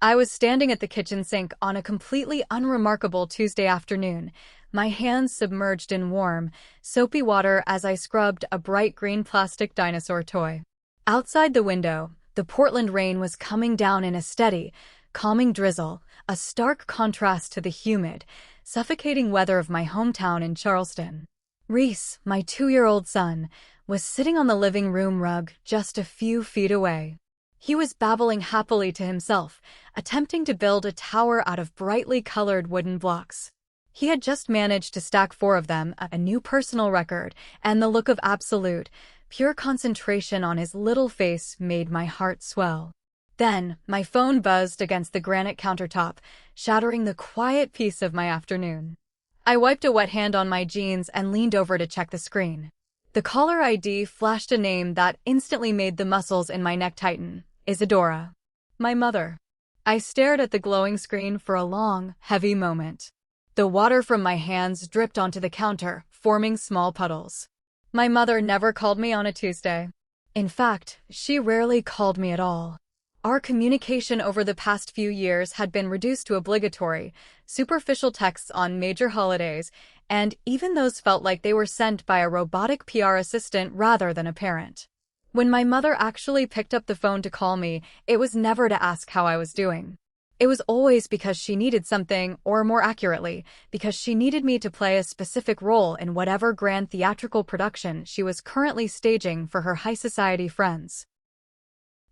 I was standing at the kitchen sink on a completely unremarkable Tuesday afternoon, my hands submerged in warm, soapy water as I scrubbed a bright green plastic dinosaur toy. Outside the window, the Portland rain was coming down in a steady, calming drizzle, a stark contrast to the humid, suffocating weather of my hometown in Charleston. Reese, my 2-year-old son, was sitting on the living room rug just a few feet away. He was babbling happily to himself, attempting to build a tower out of brightly colored wooden blocks. He had just managed to stack 4 of them, a new personal record, and the look of absolute, pure concentration on his little face made my heart swell. Then, my phone buzzed against the granite countertop, shattering the quiet peace of my afternoon. I wiped a wet hand on my jeans and leaned over to check the screen. The caller ID flashed a name that instantly made the muscles in my neck tighten. Isadora. My mother. I stared at the glowing screen for a long, heavy moment. The water from my hands dripped onto the counter, forming small puddles. My mother never called me on a Tuesday. In fact, she rarely called me at all. Our communication over the past few years had been reduced to obligatory, superficial texts on major holidays, and even those felt like they were sent by a robotic PR assistant rather than a parent. When my mother actually picked up the phone to call me, it was never to ask how I was doing. It was always because she needed something, or more accurately, because she needed me to play a specific role in whatever grand theatrical production she was currently staging for her high society friends.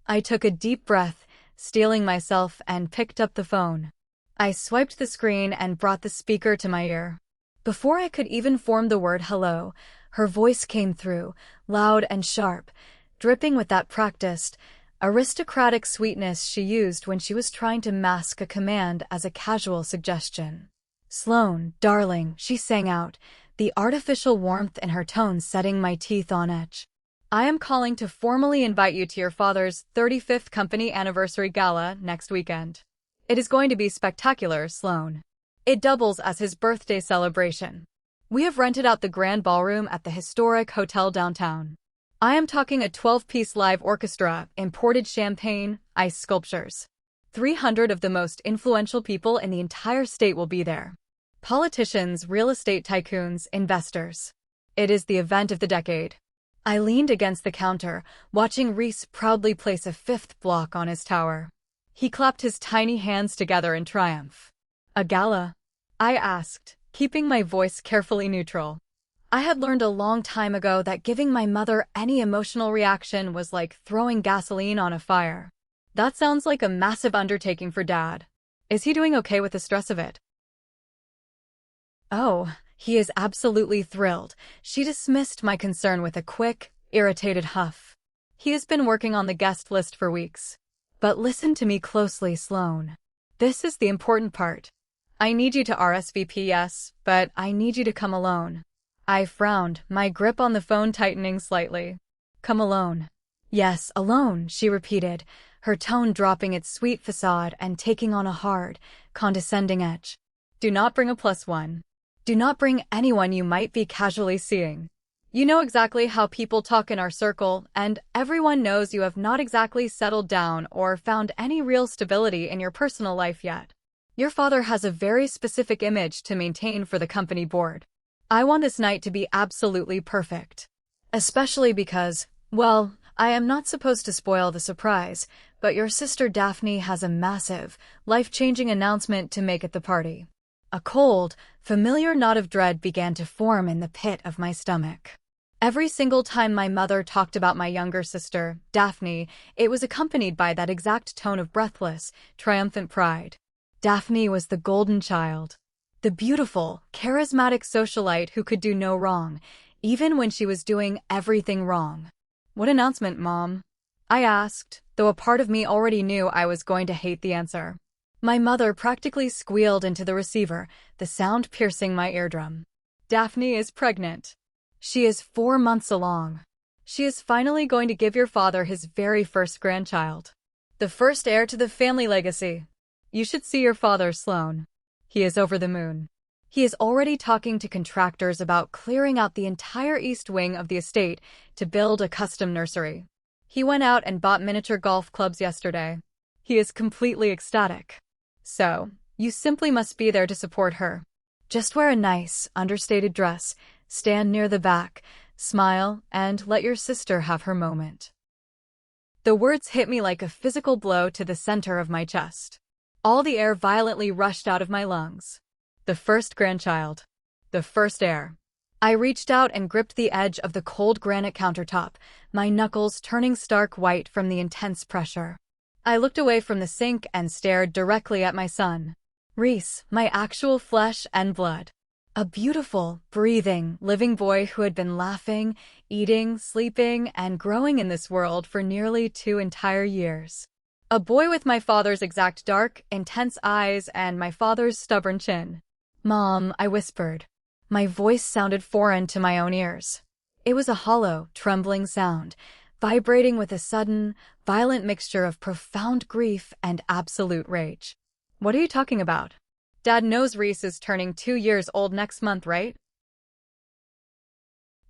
I took a deep breath, steeling myself, and picked up the phone. I swiped the screen and brought the speaker to my ear. Before I could even form the word hello, her voice came through, loud and sharp, dripping with that practiced, aristocratic sweetness she used when she was trying to mask a command as a casual suggestion. "Sloan, darling," she sang out, the artificial warmth in her tone setting my teeth on edge. "I am calling to formally invite you to your father's 35th company anniversary gala next weekend. It is going to be spectacular, Sloan. It doubles as his birthday celebration. We have rented out the grand ballroom at the historic hotel downtown. I am talking a 12-piece live orchestra, imported champagne, ice sculptures. 300 of the most influential people in the entire state will be there. Politicians, real estate tycoons, investors. It is the event of the decade." I leaned against the counter, watching Reese proudly place a 5th block on his tower. He clapped his tiny hands together in triumph. "A gala?" I asked, keeping my voice carefully neutral. I had learned a long time ago that giving my mother any emotional reaction was like throwing gasoline on a fire. That sounds like a massive undertaking for Dad. Is he doing okay with the stress of it? "Oh, he is absolutely thrilled." She dismissed my concern with a quick, irritated huff. "He has been working on the guest list for weeks. But listen to me closely, Sloan. This is the important part. I need you to RSVP, yes, but I need you to come alone." I frowned, my grip on the phone tightening slightly. "Come alone?" "Yes, alone," she repeated, her tone dropping its sweet facade and taking on a hard, condescending edge. "Do not bring a +1. Do not bring anyone you might be casually seeing. You know exactly how people talk in our circle, and everyone knows you have not exactly settled down or found any real stability in your personal life yet. Your father has a very specific image to maintain for the company board. I want this night to be absolutely perfect. Especially because, well, I am not supposed to spoil the surprise, but your sister Daphne has a massive, life-changing announcement to make at the party." A cold, familiar knot of dread began to form in the pit of my stomach. Every single time my mother talked about my younger sister, Daphne, it was accompanied by that exact tone of breathless, triumphant pride. Daphne was the golden child. The beautiful, charismatic socialite who could do no wrong, even when she was doing everything wrong. "What announcement, Mom?" I asked, though a part of me already knew I was going to hate the answer. My mother practically squealed into the receiver, the sound piercing my eardrum. "Daphne is pregnant. She is 4 months along. She is finally going to give your father his very first grandchild. The first heir to the family legacy. You should see your father, Sloan. He is over the moon. He is already talking to contractors about clearing out the entire east wing of the estate to build a custom nursery. He went out and bought miniature golf clubs yesterday. He is completely ecstatic. So, you simply must be there to support her. Just wear a nice, understated dress, stand near the back, smile, and let your sister have her moment. The words hit me like a physical blow to the center of my chest. All the air violently rushed out of my lungs. The first grandchild. The first heir. I reached out and gripped the edge of the cold granite countertop, my knuckles turning stark white from the intense pressure. I looked away from the sink and stared directly at my son. Reese, my actual flesh and blood. A beautiful, breathing, living boy who had been laughing, eating, sleeping, and growing in this world for nearly 2 entire years. A boy with my father's exact dark, intense eyes and my father's stubborn chin. "Mom," I whispered. My voice sounded foreign to my own ears. It was a hollow, trembling sound, vibrating with a sudden, violent mixture of profound grief and absolute rage. "What are you talking about? Dad knows Reese is turning 2 years old next month, right?"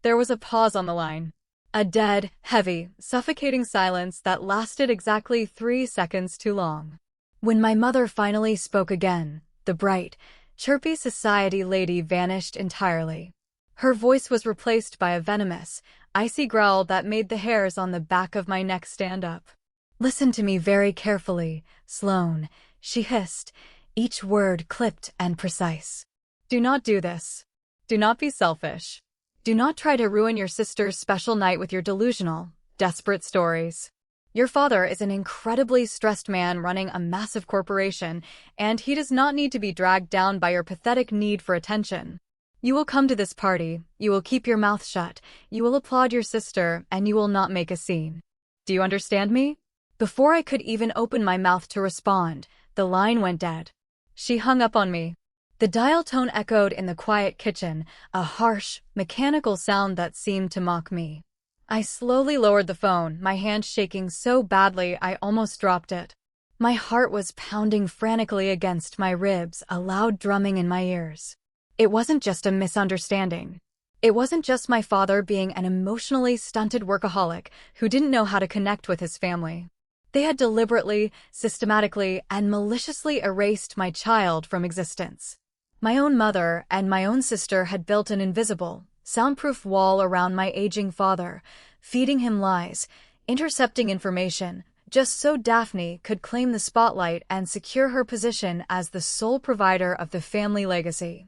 There was a pause on the line. A dead, heavy, suffocating silence that lasted exactly 3 seconds too long. When my mother finally spoke again, the bright, chirpy society lady vanished entirely. Her voice was replaced by a venomous, icy growl that made the hairs on the back of my neck stand up. "Listen to me very carefully, Sloane," she hissed, each word clipped and precise. "Do not do this. Do not be selfish. Do not try to ruin your sister's special night with your delusional, desperate stories. Your father is an incredibly stressed man running a massive corporation, and he does not need to be dragged down by your pathetic need for attention. You will come to this party, you will keep your mouth shut, you will applaud your sister, and you will not make a scene. Do you understand me?" Before I could even open my mouth to respond, the line went dead. She hung up on me. The dial tone echoed in the quiet kitchen, a harsh, mechanical sound that seemed to mock me. I slowly lowered the phone, my hand shaking so badly I almost dropped it. My heart was pounding frantically against my ribs, a loud drumming in my ears. It wasn't just a misunderstanding. It wasn't just my father being an emotionally stunted workaholic who didn't know how to connect with his family. They had deliberately, systematically, and maliciously erased my child from existence. My own mother and my own sister had built an invisible, soundproof wall around my aging father, feeding him lies, intercepting information, just so Daphne could claim the spotlight and secure her position as the sole provider of the family legacy.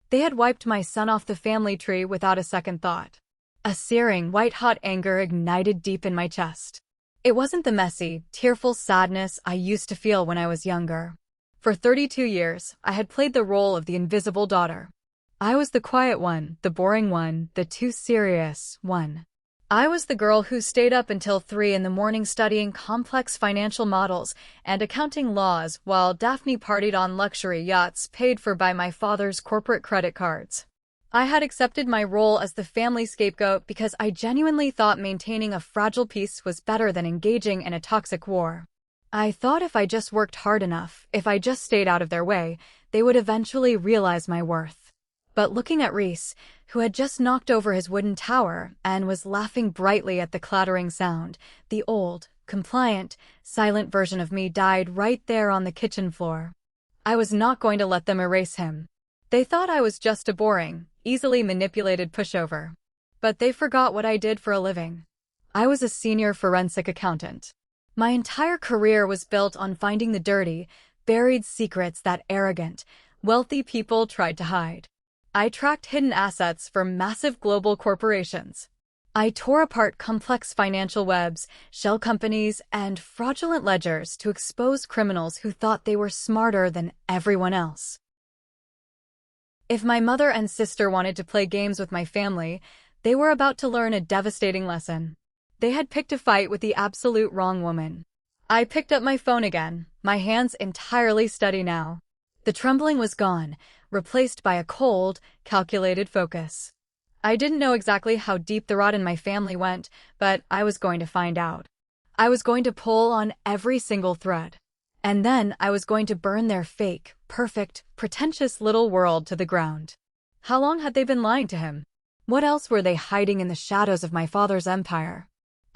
They had wiped my son off the family tree without a second thought. A searing, white-hot anger ignited deep in my chest. It wasn't the messy, tearful sadness I used to feel when I was younger. For 32 years, I had played the role of the invisible daughter. I was the quiet one, the boring one, the too serious one. I was the girl who stayed up until 3 in the morning studying complex financial models and accounting laws while Daphne partied on luxury yachts paid for by my father's corporate credit cards. I had accepted my role as the family scapegoat because I genuinely thought maintaining a fragile peace was better than engaging in a toxic war. I thought if I just worked hard enough, if I just stayed out of their way, they would eventually realize my worth. But looking at Reese, who had just knocked over his wooden tower and was laughing brightly at the clattering sound, the old, compliant, silent version of me died right there on the kitchen floor. I was not going to let them erase him. They thought I was just a boring, easily manipulated pushover. But they forgot what I did for a living. I was a senior forensic accountant. My entire career was built on finding the dirty, buried secrets that arrogant, wealthy people tried to hide. I tracked hidden assets for massive global corporations. I tore apart complex financial webs, shell companies, and fraudulent ledgers to expose criminals who thought they were smarter than everyone else. If my mother and sister wanted to play games with my family, they were about to learn a devastating lesson. They had picked a fight with the absolute wrong woman. I picked up my phone again, my hands entirely steady now. The trembling was gone, replaced by a cold, calculated focus. I didn't know exactly how deep the rot in my family went, but I was going to find out. I was going to pull on every single thread. And then I was going to burn their fake, perfect, pretentious little world to the ground. How long had they been lying to him? What else were they hiding in the shadows of my father's empire?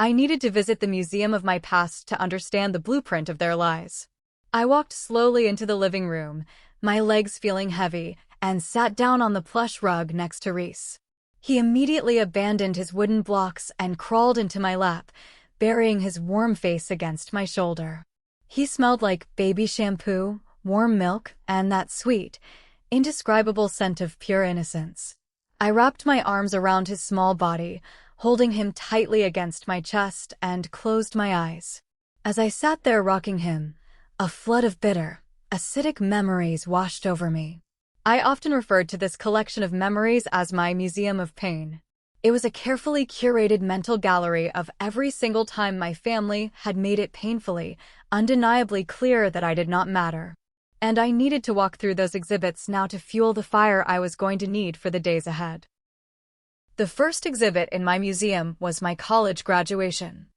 I needed to visit the museum of my past to understand the blueprint of their lies. I walked slowly into the living room, my legs feeling heavy, and sat down on the plush rug next to Reese. He immediately abandoned his wooden blocks and crawled into my lap, burying his warm face against my shoulder. He smelled like baby shampoo, warm milk, and that sweet, indescribable scent of pure innocence. I wrapped my arms around his small body, holding him tightly against my chest, and closed my eyes. As I sat there rocking him, a flood of bitter, acidic memories washed over me. I often referred to this collection of memories as my museum of pain. It was a carefully curated mental gallery of every single time my family had made it painfully, undeniably clear that I did not matter. And I needed to walk through those exhibits now to fuel the fire I was going to need for the days ahead. The first exhibit in my museum was my college graduation.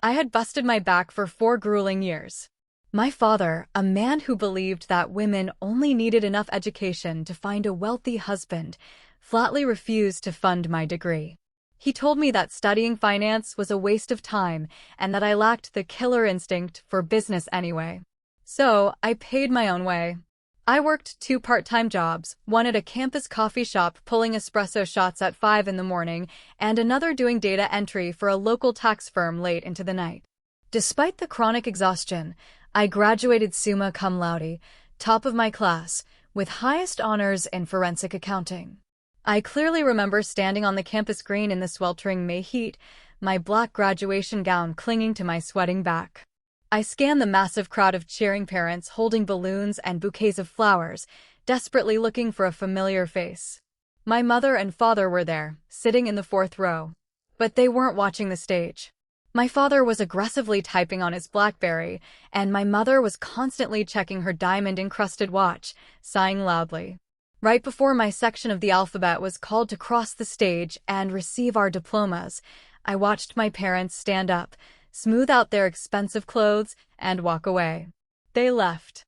I had busted my back for 4 grueling years. My father, a man who believed that women only needed enough education to find a wealthy husband, flatly refused to fund my degree. He told me that studying finance was a waste of time and that I lacked the killer instinct for business anyway. So, I paid my own way. I worked 2 part-time jobs, one at a campus coffee shop pulling espresso shots at 5 in the morning, and another doing data entry for a local tax firm late into the night. Despite the chronic exhaustion, I graduated summa cum laude, top of my class, with highest honors in forensic accounting. I clearly remember standing on the campus green in the sweltering May heat, my black graduation gown clinging to my sweating back. I scanned the massive crowd of cheering parents holding balloons and bouquets of flowers, desperately looking for a familiar face. My mother and father were there, sitting in the 4th row. But they weren't watching the stage. My father was aggressively typing on his BlackBerry, and my mother was constantly checking her diamond-encrusted watch, sighing loudly. Right before my section of the alphabet was called to cross the stage and receive our diplomas, I watched my parents stand up, smooth out their expensive clothes, and walk away. They left.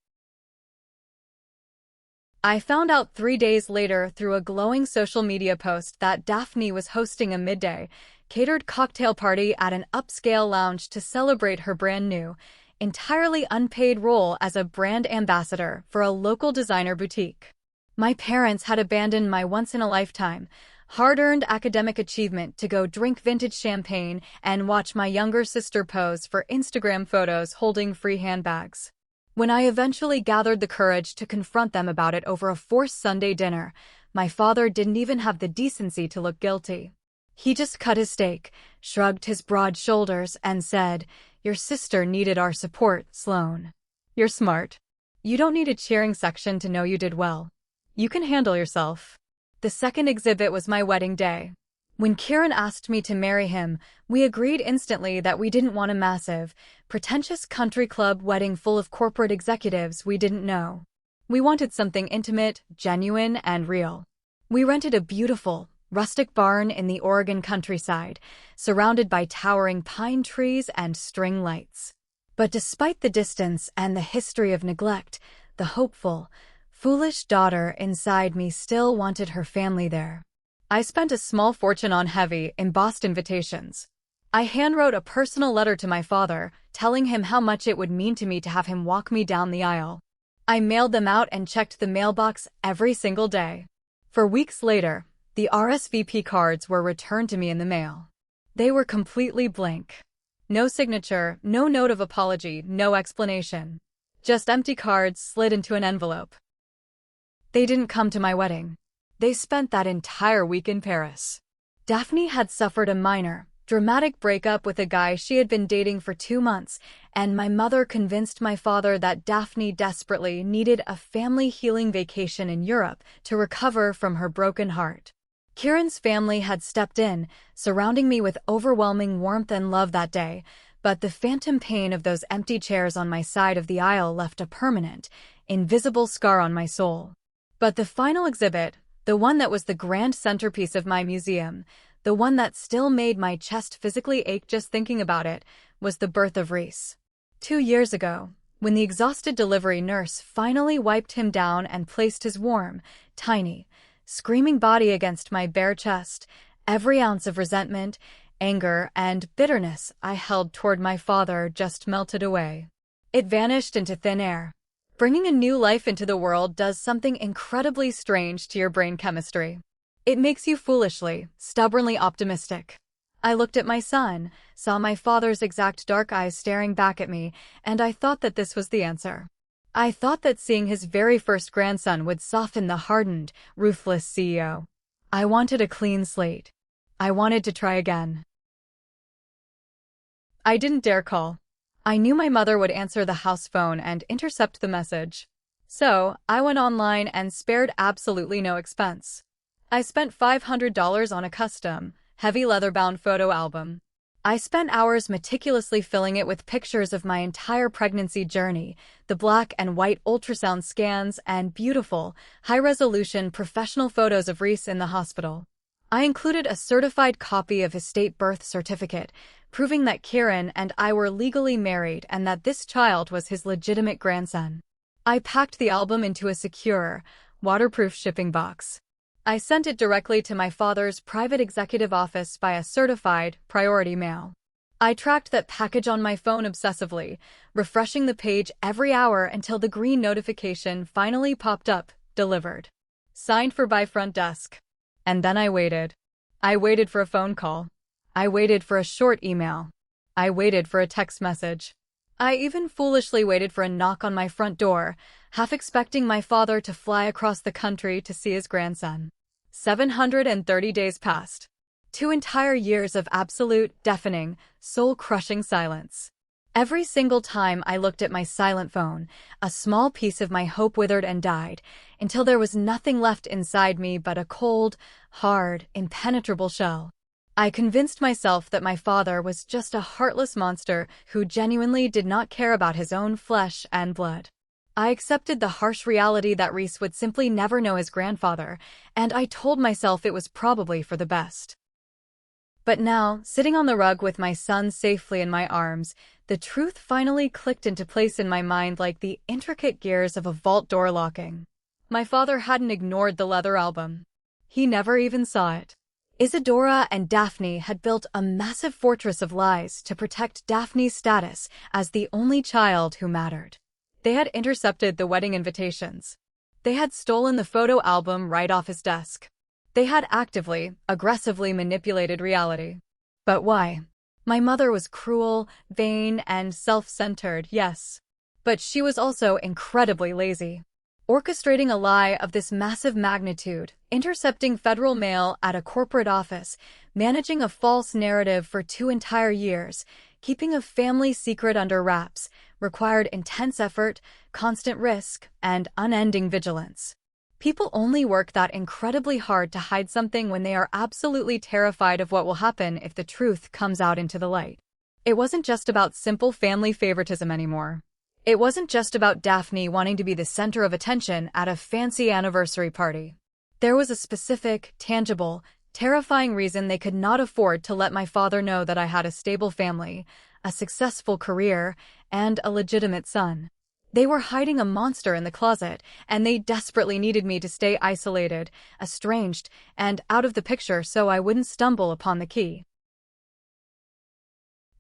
I found out 3 days later through a glowing social media post that Daphne was hosting a midday, catered cocktail party at an upscale lounge to celebrate her brand new, entirely unpaid role as a brand ambassador for a local designer boutique. My parents had abandoned my once-in-a-lifetime, hard-earned academic achievement to go drink vintage champagne and watch my younger sister pose for Instagram photos holding free handbags. When I eventually gathered the courage to confront them about it over a forced Sunday dinner, my father didn't even have the decency to look guilty. He just cut his steak, shrugged his broad shoulders, and said, "Your sister needed our support, Sloane. You're smart. You don't need a cheering section to know you did well. You can handle yourself." The second exhibit was my wedding day. When Kieran asked me to marry him, we agreed instantly that we didn't want a massive, pretentious country club wedding full of corporate executives we didn't know. We wanted something intimate, genuine, and real. We rented a beautiful, rustic barn in the Oregon countryside, surrounded by towering pine trees and string lights. But despite the distance and the history of neglect, the hopeful, foolish daughter inside me still wanted her family there. I spent a small fortune on heavy, embossed invitations. I handwrote a personal letter to my father, telling him how much it would mean to me to have him walk me down the aisle. I mailed them out and checked the mailbox every single day. For weeks later, the RSVP cards were returned to me in the mail. They were completely blank. No signature, no note of apology, no explanation. Just empty cards slid into an envelope. They didn't come to my wedding. They spent that entire week in Paris. Daphne had suffered a minor, dramatic breakup with a guy she had been dating for 2 months, and my mother convinced my father that Daphne desperately needed a family healing vacation in Europe to recover from her broken heart. Kieran's family had stepped in, surrounding me with overwhelming warmth and love that day, but the phantom pain of those empty chairs on my side of the aisle left a permanent, invisible scar on my soul. But the final exhibit, the one that was the grand centerpiece of my museum, the one that still made my chest physically ache just thinking about it, was the birth of Reese. 2 years ago, when the exhausted delivery nurse finally wiped him down and placed his warm, tiny, screaming body against my bare chest, every ounce of resentment, anger, and bitterness I held toward my father just melted away. It vanished into thin air. Bringing a new life into the world does something incredibly strange to your brain chemistry. It makes you foolishly, stubbornly optimistic. I looked at my son, saw my father's exact dark eyes staring back at me, and I thought that this was the answer. I thought that seeing his very first grandson would soften the hardened, ruthless CEO. I wanted a clean slate. I wanted to try again. I didn't dare call. I knew my mother would answer the house phone and intercept the message. So, I went online and spared absolutely no expense. I spent $500 on a custom, heavy leather-bound photo album. I spent hours meticulously filling it with pictures of my entire pregnancy journey, the black and white ultrasound scans, and beautiful, high-resolution professional photos of Reese in the hospital. I included a certified copy of his state birth certificate, proving that Kieran and I were legally married and that this child was his legitimate grandson. I packed the album into a secure, waterproof shipping box. I sent it directly to my father's private executive office via certified, priority mail. I tracked that package on my phone obsessively, refreshing the page every hour until the green notification finally popped up, delivered. Signed for by front desk. And then I waited. I waited for a phone call. I waited for a short email. I waited for a text message. I even foolishly waited for a knock on my front door, half expecting my father to fly across the country to see his grandson. 730 days passed. 2 entire years of absolute, deafening, soul-crushing silence. Every single time I looked at my silent phone, a small piece of my hope withered and died, until there was nothing left inside me but a cold, hard, impenetrable shell. I convinced myself that my father was just a heartless monster who genuinely did not care about his own flesh and blood. I accepted the harsh reality that Reese would simply never know his grandfather, and I told myself it was probably for the best. But now, sitting on the rug with my son safely in my arms, the truth finally clicked into place in my mind like the intricate gears of a vault door locking. My father hadn't ignored the leather album. He never even saw it. Isadora and Daphne had built a massive fortress of lies to protect Daphne's status as the only child who mattered. They had intercepted the wedding invitations. They had stolen the photo album right off his desk. They had actively, aggressively manipulated reality. But why? My mother was cruel, vain, and self-centered, yes. But she was also incredibly lazy. Orchestrating a lie of this massive magnitude, intercepting federal mail at a corporate office, managing a false narrative for 2 entire years, keeping a family secret under wraps, required intense effort, constant risk, and unending vigilance. People only work that incredibly hard to hide something when they are absolutely terrified of what will happen if the truth comes out into the light. It wasn't just about simple family favoritism anymore. It wasn't just about Daphne wanting to be the center of attention at a fancy anniversary party. There was a specific, tangible, terrifying reason they could not afford to let my father know that I had a stable family, a successful career, and a legitimate son. They were hiding a monster in the closet, and they desperately needed me to stay isolated, estranged, and out of the picture so I wouldn't stumble upon the key.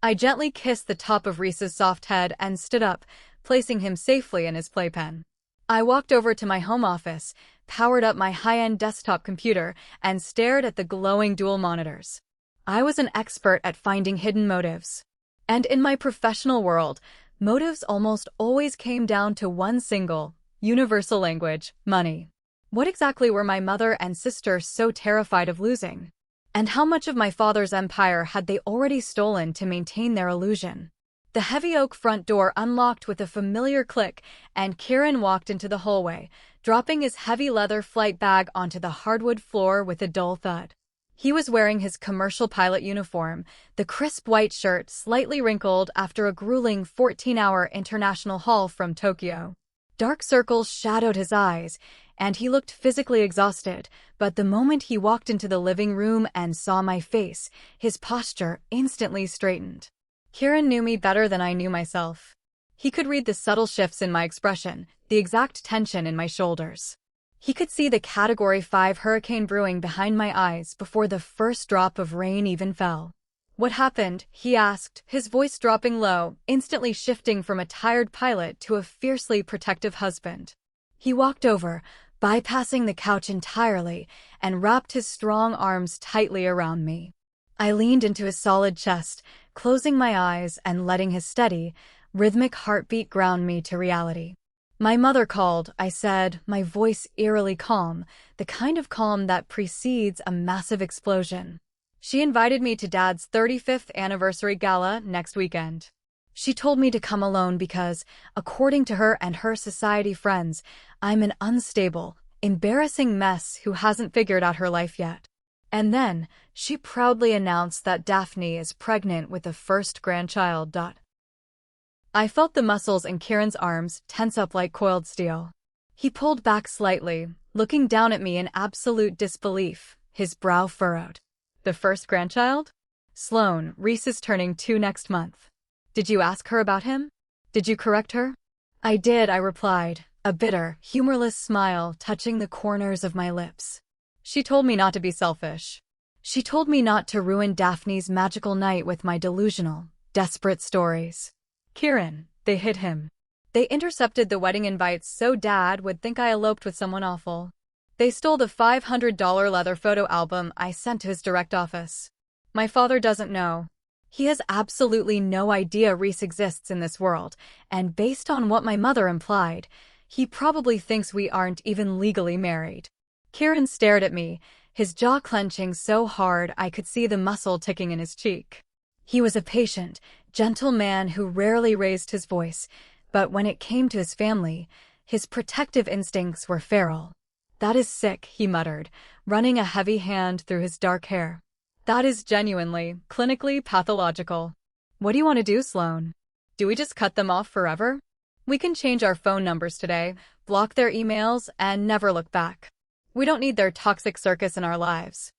I gently kissed the top of Reese's soft head and stood up, placing him safely in his playpen. I walked over to my home office, powered up my high-end desktop computer, and stared at the glowing dual monitors. I was an expert at finding hidden motives. And in my professional world, motives almost always came down to one single, universal language: money. What exactly were my mother and sister so terrified of losing? And how much of my father's empire had they already stolen to maintain their illusion? The heavy oak front door unlocked with a familiar click, and Kieran walked into the hallway, dropping his heavy leather flight bag onto the hardwood floor with a dull thud. He was wearing his commercial pilot uniform, the crisp white shirt slightly wrinkled after a grueling 14-hour international haul from Tokyo. Dark circles shadowed his eyes, and he looked physically exhausted, but the moment he walked into the living room and saw my face, his posture instantly straightened. Kieran knew me better than I knew myself. He could read the subtle shifts in my expression, the exact tension in my shoulders. He could see the Category 5 hurricane brewing behind my eyes before the first drop of rain even fell. "What happened?" he asked, his voice dropping low, instantly shifting from a tired pilot to a fiercely protective husband. He walked over, bypassing the couch entirely, and wrapped his strong arms tightly around me. I leaned into his solid chest, closing my eyes and letting his steady, rhythmic heartbeat ground me to reality. "My mother called," I said, my voice eerily calm, the kind of calm that precedes a massive explosion. "She invited me to Dad's 35th anniversary gala next weekend. She told me to come alone because, according to her and her society friends, I'm an unstable, embarrassing mess who hasn't figured out her life yet. And then, she proudly announced that Daphne is pregnant with the first grandchild. I felt the muscles in Kieran's arms tense up like coiled steel. He pulled back slightly, looking down at me in absolute disbelief, his brow furrowed. "The first grandchild? Sloane, Reese is turning 2 next month. Did you ask her about him? Did you correct her?" "I did," I replied, a bitter, humorless smile touching the corners of my lips. "She told me not to be selfish. She told me not to ruin Daphne's magical night with my delusional, desperate stories." "Kieran, they hit him. They intercepted the wedding invites so Dad would think I eloped with someone awful. They stole the $500 leather photo album I sent to his direct office. My father doesn't know. He has absolutely no idea Reese exists in this world, and based on what my mother implied, he probably thinks we aren't even legally married." Kieran stared at me, his jaw clenching so hard I could see the muscle ticking in his cheek. He was a patient, gentle man who rarely raised his voice, but when it came to his family, his protective instincts were feral. "That is sick," he muttered, running a heavy hand through his dark hair. "That is genuinely, clinically pathological. What do you want to do, Sloane? Do we just cut them off forever? We can change our phone numbers today, block their emails, and never look back. We don't need their toxic circus in our lives."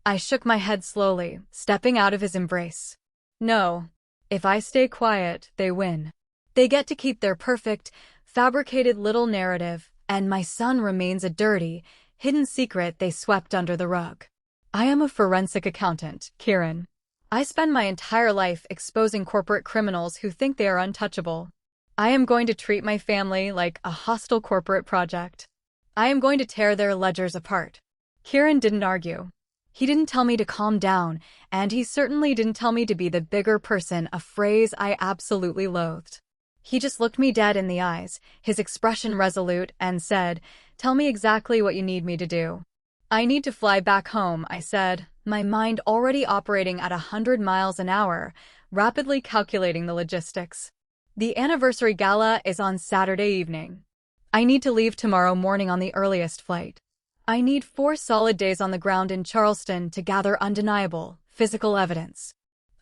I shook my head slowly, stepping out of his embrace. "No. If I stay quiet, they win. They get to keep their perfect, fabricated little narrative, and my son remains a dirty, hidden secret they swept under the rug. I am a forensic accountant, Kieran. I spend my entire life exposing corporate criminals who think they are untouchable. I am going to treat my family like a hostile corporate project. I am going to tear their ledgers apart." Kieran didn't argue. He didn't tell me to calm down, and he certainly didn't tell me to be the bigger person, a phrase I absolutely loathed. He just looked me dead in the eyes, his expression resolute, and said, "Tell me exactly what you need me to do." "I need to fly back home," I said, my mind already operating at 100 miles an hour, rapidly calculating the logistics. "The anniversary gala is on Saturday evening. I need to leave tomorrow morning on the earliest flight. I need 4 solid days on the ground in Charleston to gather undeniable, physical evidence.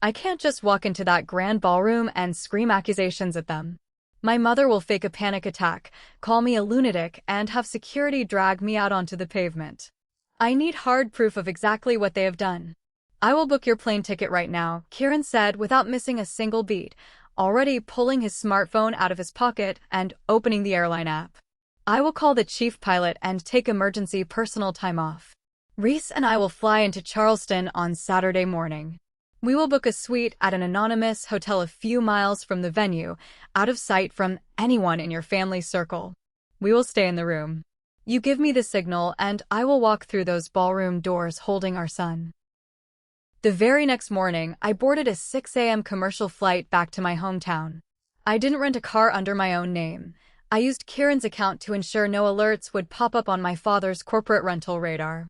I can't just walk into that grand ballroom and scream accusations at them. My mother will fake a panic attack, call me a lunatic, and have security drag me out onto the pavement. I need hard proof of exactly what they have done." "I will book your plane ticket right now," Kieran said without missing a single beat, already pulling his smartphone out of his pocket and opening the airline app. "I will call the chief pilot and take emergency personal time off. Reese and I will fly into Charleston on Saturday morning. We will book a suite at an anonymous hotel a few miles from the venue, out of sight from anyone in your family circle. We will stay in the room. You give me the signal and I will walk through those ballroom doors holding our son." The very next morning, I boarded a 6 a.m. commercial flight back to my hometown. I didn't rent a car under my own name. I used Kieran's account to ensure no alerts would pop up on my father's corporate rental radar.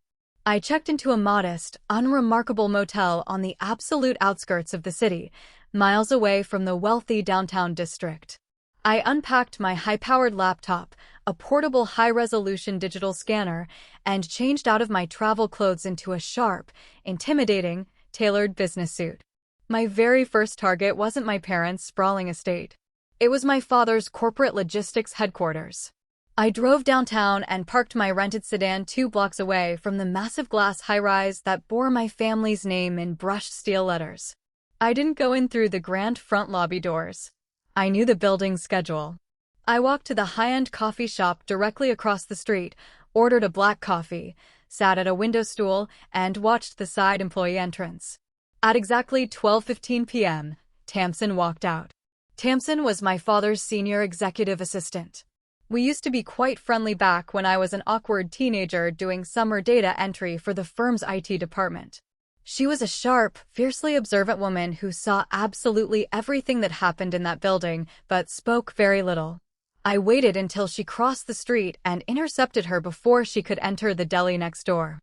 I checked into a modest, unremarkable motel on the absolute outskirts of the city, miles away from the wealthy downtown district. I unpacked my high-powered laptop, a portable high-resolution digital scanner, and changed out of my travel clothes into a sharp, intimidating, tailored business suit. My very first target wasn't my parents' sprawling estate. It was my father's corporate logistics headquarters. I drove downtown and parked my rented sedan 2 blocks away from the massive glass high-rise that bore my family's name in brushed steel letters. I didn't go in through the grand front lobby doors. I knew the building's schedule. I walked to the high-end coffee shop directly across the street, ordered a black coffee, sat at a window stool, and watched the side employee entrance. At exactly 12:15 p.m., Tamsin walked out. Tamsin was my father's senior executive assistant. We used to be quite friendly back when I was an awkward teenager doing summer data entry for the firm's IT department. She was a sharp, fiercely observant woman who saw absolutely everything that happened in that building, but spoke very little. I waited until she crossed the street and intercepted her before she could enter the deli next door.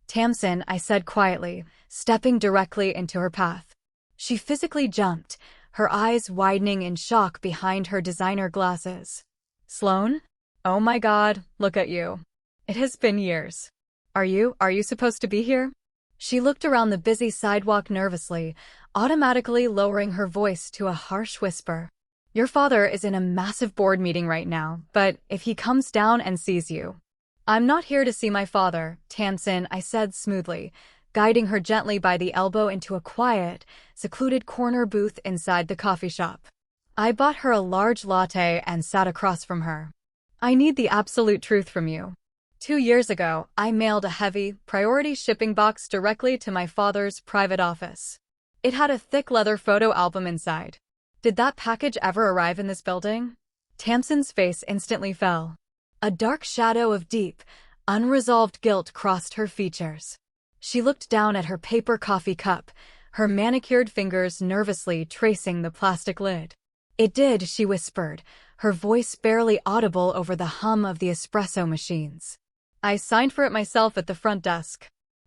"Tamsin," I said quietly, stepping directly into her path. She physically jumped, her eyes widening in shock behind her designer glasses. "Sloan? Oh my God, look at you. It has been years. Are you supposed to be here?" She looked around the busy sidewalk nervously, automatically lowering her voice to a harsh whisper. "Your father is in a massive board meeting right now, but if he comes down and sees you..." "I'm not here to see my father, Tamsin," I said smoothly, guiding her gently by the elbow into a quiet, secluded corner booth inside the coffee shop. I bought her a large latte and sat across from her. "I need the absolute truth from you. 2 years ago, I mailed a heavy, priority shipping box directly to my father's private office. It had a thick leather photo album inside. Did that package ever arrive in this building?" Tamsin's face instantly fell. A dark shadow of deep, unresolved guilt crossed her features. She looked down at her paper coffee cup, her manicured fingers nervously tracing the plastic lid. "It did," she whispered, her voice barely audible over the hum of the espresso machines. "I signed for it myself at the front desk."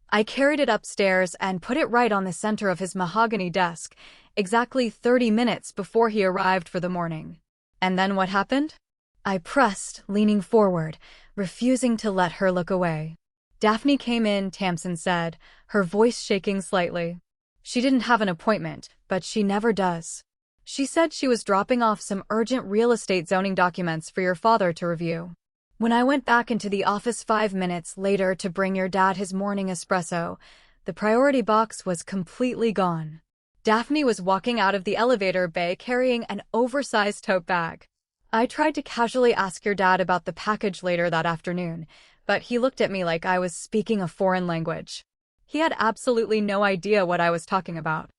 I carried it upstairs and put it right on the center of his mahogany desk, exactly 30 minutes before he arrived for the morning. "And then what happened?" I pressed, leaning forward, refusing to let her look away. "Daphne came in," Tamsin said, her voice shaking slightly. "She didn't have an appointment, but she never does. She said she was dropping off some urgent real estate zoning documents for your father to review. When I went back into the office 5 minutes later to bring your dad his morning espresso, the priority box was completely gone." Daphne was walking out of the elevator bay carrying an oversized tote bag. "I tried to casually ask your dad about the package later that afternoon, but he looked at me like I was speaking a foreign language. He had absolutely no idea what I was talking about."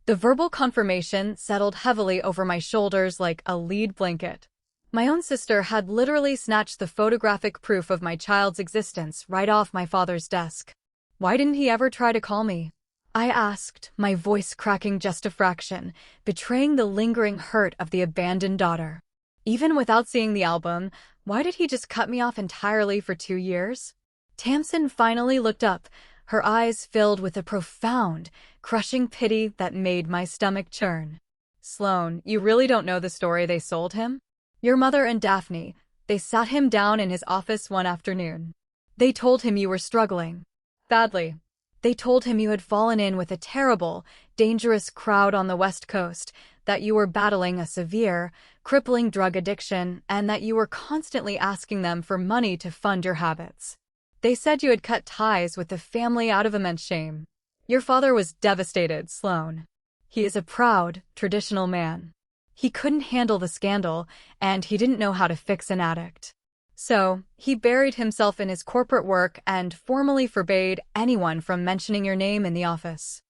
The verbal confirmation settled heavily over my shoulders like a lead blanket. My own sister had literally snatched the photographic proof of my child's existence right off my father's desk. "Why didn't he ever try to call me?" I asked, my voice cracking just a fraction, betraying the lingering hurt of the abandoned daughter. "Even without seeing the album, why did he just cut me off entirely for 2 years?" Tamsin finally looked up, her eyes filled with a profound, crushing pity that made my stomach churn. "Sloan, you really don't know the story they sold him? Your mother and Daphne, they sat him down in his office one afternoon. They told him you were struggling. Badly. They told him you had fallen in with a terrible, dangerous crowd on the West Coast, that you were battling a severe, crippling drug addiction, and that you were constantly asking them for money to fund your habits. They said you had cut ties with the family out of immense shame. Your father was devastated, Sloan. He is a proud, traditional man. He couldn't handle the scandal, and he didn't know how to fix an addict. So, he buried himself in his corporate work and formally forbade anyone from mentioning your name in the office."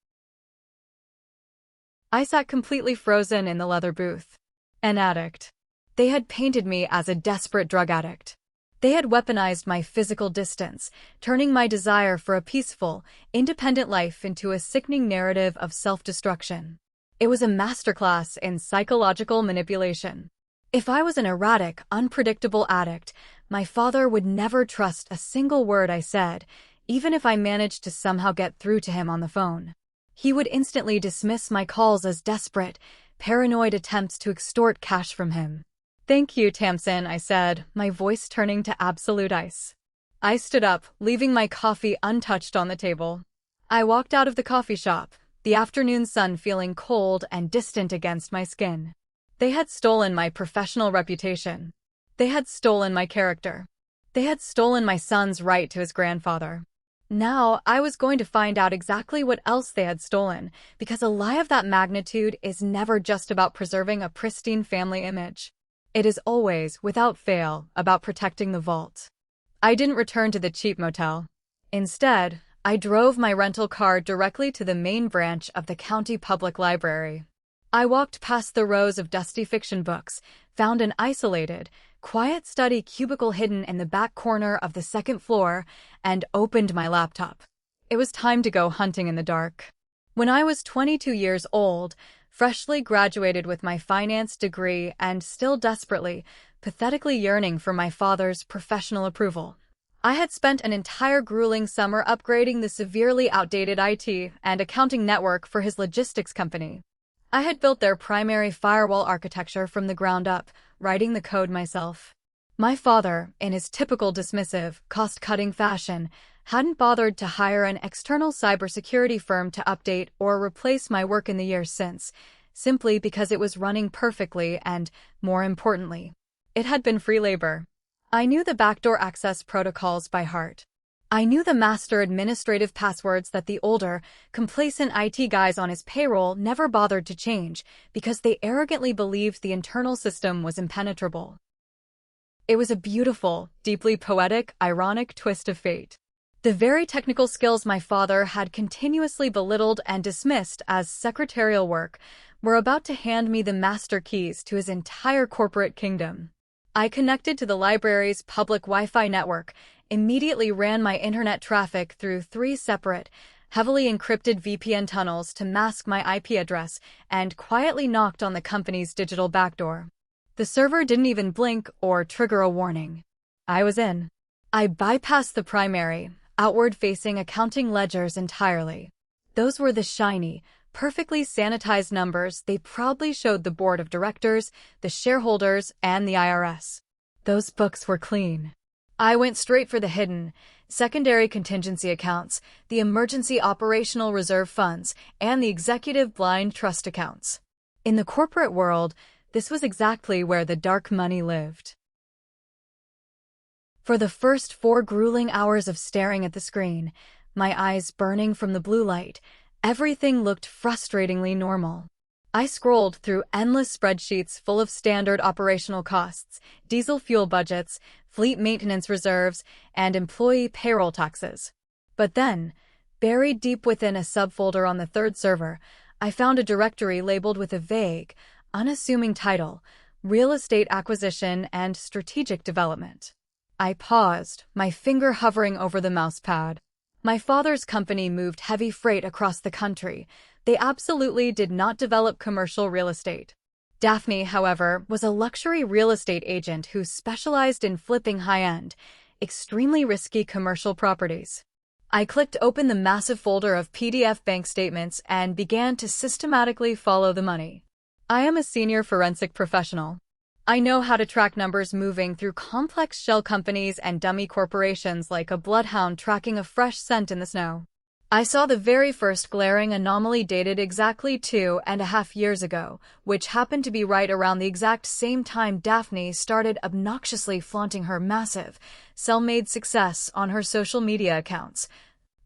I sat completely frozen in the leather booth. An addict. They had painted me as a desperate drug addict. They had weaponized my physical distance, turning my desire for a peaceful, independent life into a sickening narrative of self-destruction. It was a masterclass in psychological manipulation. If I was an erratic, unpredictable addict, my father would never trust a single word I said, even if I managed to somehow get through to him on the phone. He would instantly dismiss my calls as desperate, paranoid attempts to extort cash from him. "Thank you, Tamsin," I said, my voice turning to absolute ice. I stood up, leaving my coffee untouched on the table. I walked out of the coffee shop, the afternoon sun feeling cold and distant against my skin. They had stolen my professional reputation. They had stolen my character. They had stolen my son's right to his grandfather. Now, I was going to find out exactly what else they had stolen, because a lie of that magnitude is never just about preserving a pristine family image. It is always, without fail, about protecting the vault. I didn't return to the cheap motel. Instead, I drove my rental car directly to the main branch of the county public library. I walked past the rows of dusty fiction books, found an isolated, quiet study cubicle hidden in the back corner of the second floor, and opened my laptop. It was time to go hunting in the dark. When I was 22 years old, freshly graduated with my finance degree and still desperately, pathetically yearning for my father's professional approval, I had spent an entire grueling summer upgrading the severely outdated IT and accounting network for his logistics company. I had built their primary firewall architecture from the ground up, writing the code myself. My father, in his typical dismissive, cost-cutting fashion, hadn't bothered to hire an external cybersecurity firm to update or replace my work in the years since, simply because it was running perfectly and, more importantly, it had been free labor. I knew the backdoor access protocols by heart. I knew the master administrative passwords that the older, complacent IT guys on his payroll never bothered to change because they arrogantly believed the internal system was impenetrable. It was a beautiful, deeply poetic, ironic twist of fate. The very technical skills my father had continuously belittled and dismissed as secretarial work were about to hand me the master keys to his entire corporate kingdom. I connected to the library's public Wi-Fi network, immediately ran my internet traffic through 3 separate, heavily encrypted VPN tunnels to mask my IP address, and quietly knocked on the company's digital backdoor. The server didn't even blink or trigger a warning. I was in. I bypassed the primary, outward-facing accounting ledgers entirely. Those were the shiny, perfectly sanitized numbers they proudly showed the board of directors, the shareholders, and the IRS. Those books were clean. I went straight for the hidden, secondary contingency accounts, the emergency operational reserve funds, and the executive blind trust accounts. In the corporate world, this was exactly where the dark money lived. For the first 4 grueling hours of staring at the screen, my eyes burning from the blue light, everything looked frustratingly normal. I scrolled through endless spreadsheets full of standard operational costs, diesel fuel budgets, fleet maintenance reserves, and employee payroll taxes. But then, buried deep within a subfolder on the 3rd server, I found a directory labeled with a vague, unassuming title, Real Estate Acquisition and Strategic Development. I paused, my finger hovering over the mousepad. My father's company moved heavy freight across the country. They absolutely did not develop commercial real estate. Daphne, however, was a luxury real estate agent who specialized in flipping high-end, extremely risky commercial properties. I clicked open the massive folder of PDF bank statements and began to systematically follow the money. I am a senior forensic professional. I know how to track numbers moving through complex shell companies and dummy corporations like a bloodhound tracking a fresh scent in the snow. I saw the very first glaring anomaly dated exactly 2.5 years ago, which happened to be right around the exact same time Daphne started obnoxiously flaunting her massive, self-made success on her social media accounts,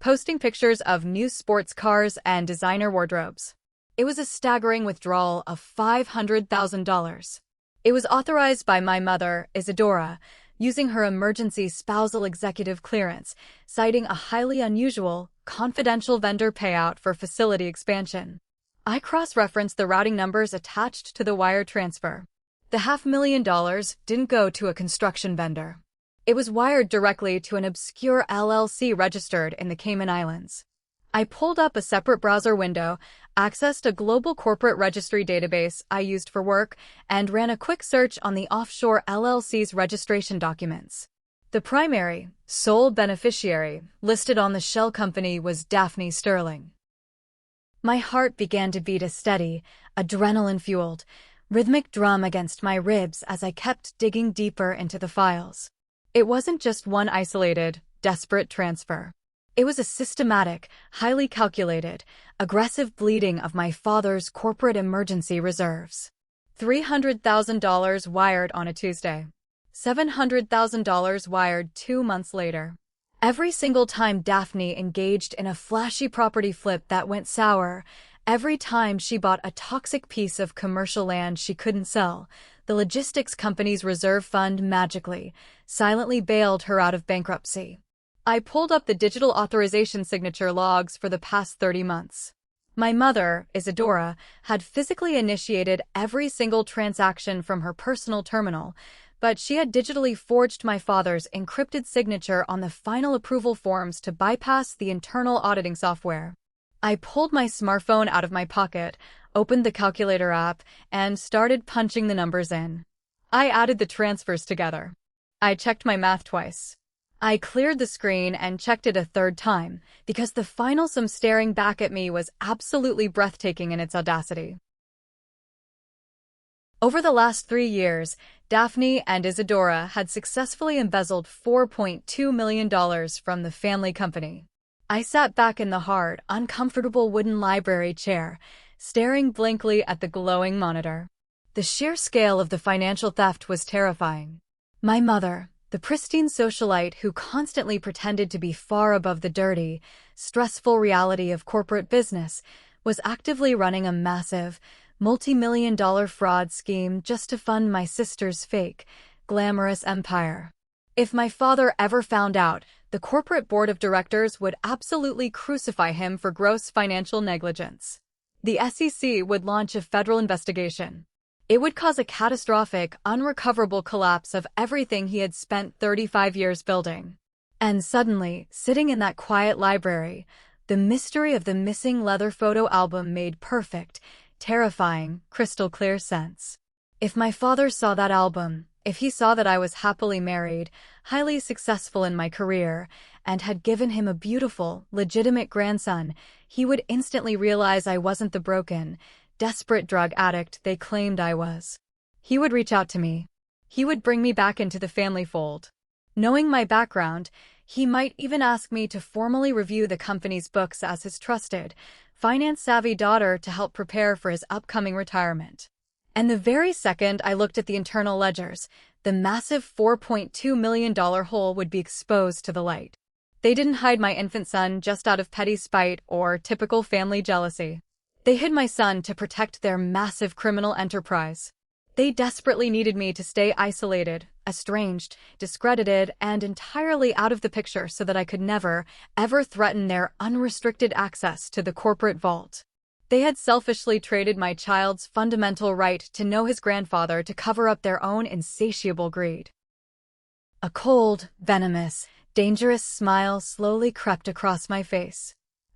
posting pictures of new sports cars and designer wardrobes. It was a staggering withdrawal of $500,000. It was authorized by my mother, Isadora, using her emergency spousal executive clearance, citing a highly unusual, confidential vendor payout for facility expansion. I cross-referenced the routing numbers attached to the wire transfer. The $500,000 didn't go to a construction vendor. It was wired directly to an obscure LLC registered in the Cayman Islands. I pulled up a separate browser window, accessed a global corporate registry database I used for work, and ran a quick search on the offshore LLC's registration documents. The primary, sole beneficiary, listed on the shell company was Daphne Sterling. My heart began to beat a steady, adrenaline-fueled, rhythmic drum against my ribs as I kept digging deeper into the files. It wasn't just one isolated, desperate transfer. It was a systematic, highly calculated, aggressive bleeding of my father's corporate emergency reserves. $300,000 wired on a Tuesday. $700,000 wired 2 months later. Every single time Daphne engaged in a flashy property flip that went sour, Every time she bought a toxic piece of commercial land she couldn't sell, the logistics company's reserve fund magically, silently bailed her out of bankruptcy. I pulled up the digital authorization signature logs for the past 30 months. My mother, Isadora, had physically initiated every single transaction from her personal terminal, but she had digitally forged my father's encrypted signature on the final approval forms to bypass the internal auditing software. I pulled my smartphone out of my pocket, opened the calculator app, and started punching the numbers in. I added the transfers together. I checked my math twice. I cleared the screen and checked it a third time, because the final sum staring back at me was absolutely breathtaking in its audacity. Over the last 3 years, Daphne and Isadora had successfully embezzled $4.2 million from the family company. I sat back in the hard, uncomfortable wooden library chair, staring blankly at the glowing monitor. The sheer scale of the financial theft was terrifying. My mother, the pristine socialite who constantly pretended to be far above the dirty, stressful reality of corporate business, was actively running a massive, multi-million-dollar fraud scheme just to fund my sister's fake, glamorous empire. If my father ever found out, the corporate board of directors would absolutely crucify him for gross financial negligence. The SEC would launch a federal investigation. It would cause a catastrophic, unrecoverable collapse of everything he had spent 35 years building. And suddenly, sitting in that quiet library, the mystery of the missing leather photo album made perfect, terrifying, crystal-clear sense. If my father saw that album, if he saw that I was happily married, highly successful in my career, and had given him a beautiful, legitimate grandson, he would instantly realize I wasn't the broken, desperate drug addict they claimed I was. He would reach out to me. He would bring me back into the family fold. Knowing my background, he might even ask me to formally review the company's books as his trusted, finance-savvy daughter to help prepare for his upcoming retirement. And the very second I looked at the internal ledgers, the massive $4.2 million hole would be exposed to the light. They didn't hide my infant son just out of petty spite or typical family jealousy. They hid my son to protect their massive criminal enterprise. They desperately needed me to stay isolated, estranged, discredited, and entirely out of the picture so that I could never, ever threaten their unrestricted access to the corporate vault. They had selfishly traded my child's fundamental right to know his grandfather to cover up their own insatiable greed. A cold, venomous, dangerous smile slowly crept across my face.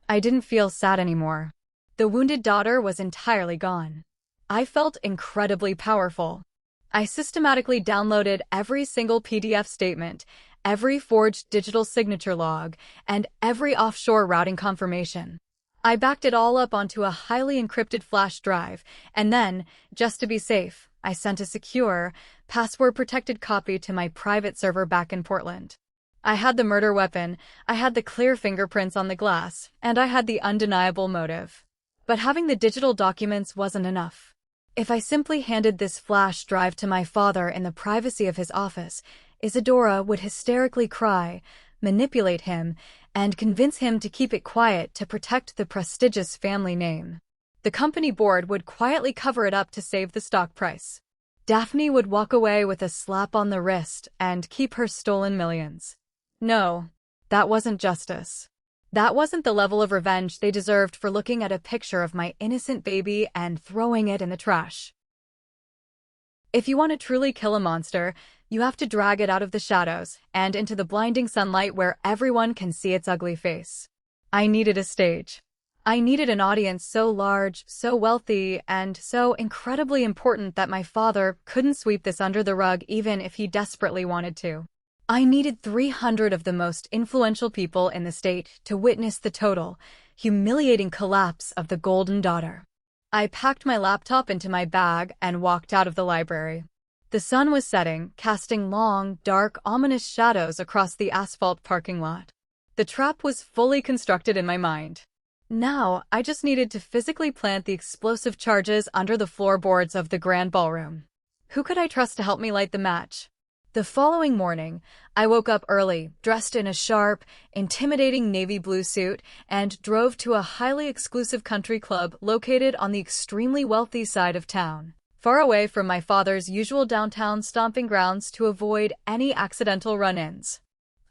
I didn't feel sad anymore. The wounded daughter was entirely gone. I felt incredibly powerful. I systematically downloaded every single PDF statement, every forged digital signature log, and every offshore routing confirmation. I backed it all up onto a highly encrypted flash drive, and then, just to be safe, I sent a secure, password-protected copy to my private server back in Portland. I had the murder weapon, I had the clear fingerprints on the glass, and I had the undeniable motive. But having the digital documents wasn't enough. If I simply handed this flash drive to my father in the privacy of his office, Isadora would hysterically cry, manipulate him, and convince him to keep it quiet to protect the prestigious family name. The company board would quietly cover it up to save the stock price. Daphne would walk away with a slap on the wrist and keep her stolen millions. No, that wasn't justice. That wasn't the level of revenge they deserved for looking at a picture of my innocent baby and throwing it in the trash. If you want to truly kill a monster, you have to drag it out of the shadows and into the blinding sunlight where everyone can see its ugly face. I needed a stage. I needed an audience so large, so wealthy, and so incredibly important that my father couldn't sweep this under the rug even if he desperately wanted to. I needed 300 of the most influential people in the state to witness the total, humiliating collapse of the Golden Daughter. I packed my laptop into my bag and walked out of the library. The sun was setting, casting long, dark, ominous shadows across the asphalt parking lot. The trap was fully constructed in my mind. Now, I just needed to physically plant the explosive charges under the floorboards of the grand ballroom. Who could I trust to help me light the match? The following morning, I woke up early, dressed in a sharp, intimidating navy blue suit, and drove to a highly exclusive country club located on the extremely wealthy side of town, far away from my father's usual downtown stomping grounds to avoid any accidental run-ins.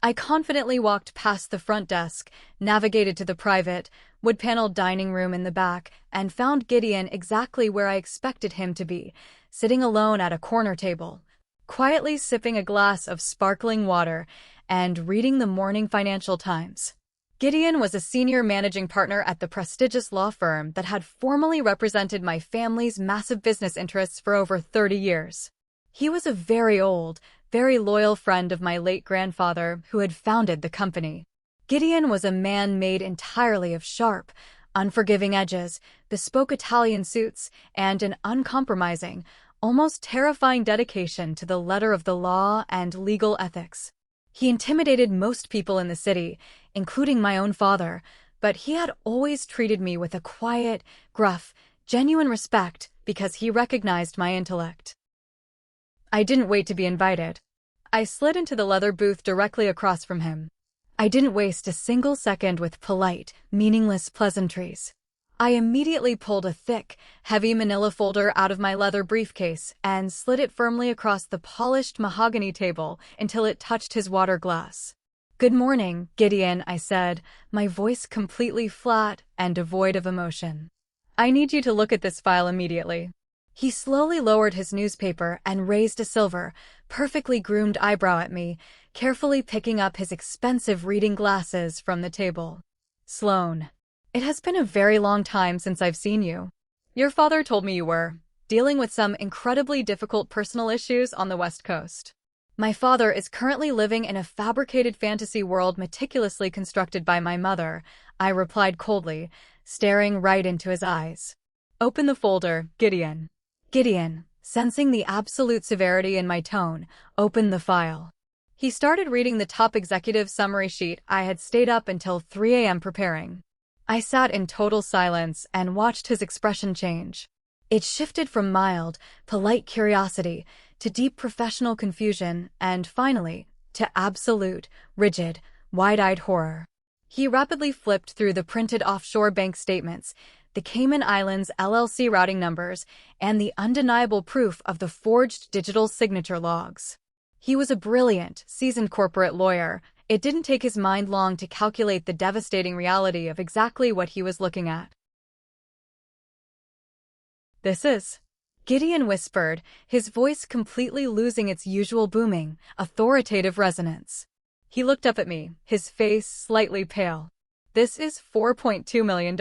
I confidently walked past the front desk, navigated to the private, wood-paneled dining room in the back, and found Gideon exactly where I expected him to be, sitting alone at a corner table, quietly sipping a glass of sparkling water and reading the morning Financial Times. Gideon was a senior managing partner at the prestigious law firm that had formerly represented my family's massive business interests for over 30 years. He was a very old, very loyal friend of my late grandfather who had founded the company. Gideon was a man made entirely of sharp, unforgiving edges, bespoke Italian suits, and an uncompromising, almost terrifying dedication to the letter of the law and legal ethics. He intimidated most people in the city, including my own father, but he had always treated me with a quiet, gruff, genuine respect because he recognized my intellect. I didn't wait to be invited. I slid into the leather booth directly across from him. I didn't waste a single second with polite, meaningless pleasantries. I immediately pulled a thick, heavy manila folder out of my leather briefcase and slid it firmly across the polished mahogany table until it touched his water glass. "Good morning, Gideon," I said, my voice completely flat and devoid of emotion. "I need you to look at this file immediately." He slowly lowered his newspaper and raised a silver, perfectly groomed eyebrow at me, carefully picking up his expensive reading glasses from the table. "Sloane, it has been a very long time since I've seen you. Your father told me you were dealing with some incredibly difficult personal issues on the West Coast." My father is currently living in a fabricated fantasy world meticulously constructed by my mother, I replied coldly, staring right into his eyes. "Open the folder, Gideon." Gideon, sensing the absolute severity in my tone, opened the file. He started reading the top executive summary sheet I had stayed up until 3 a.m. preparing. I sat in total silence and watched his expression change. It shifted from mild, polite curiosity to deep professional confusion and, finally, to absolute, rigid, wide-eyed horror. He rapidly flipped through the printed offshore bank statements, the Cayman Islands LLC routing numbers, and the undeniable proof of the forged digital signature logs. He was a brilliant, seasoned corporate lawyer. It didn't take his mind long to calculate the devastating reality of exactly what he was looking at. "This is," Gideon whispered, his voice completely losing its usual booming, authoritative resonance. He looked up at me, his face slightly pale. "This is $4.2 million.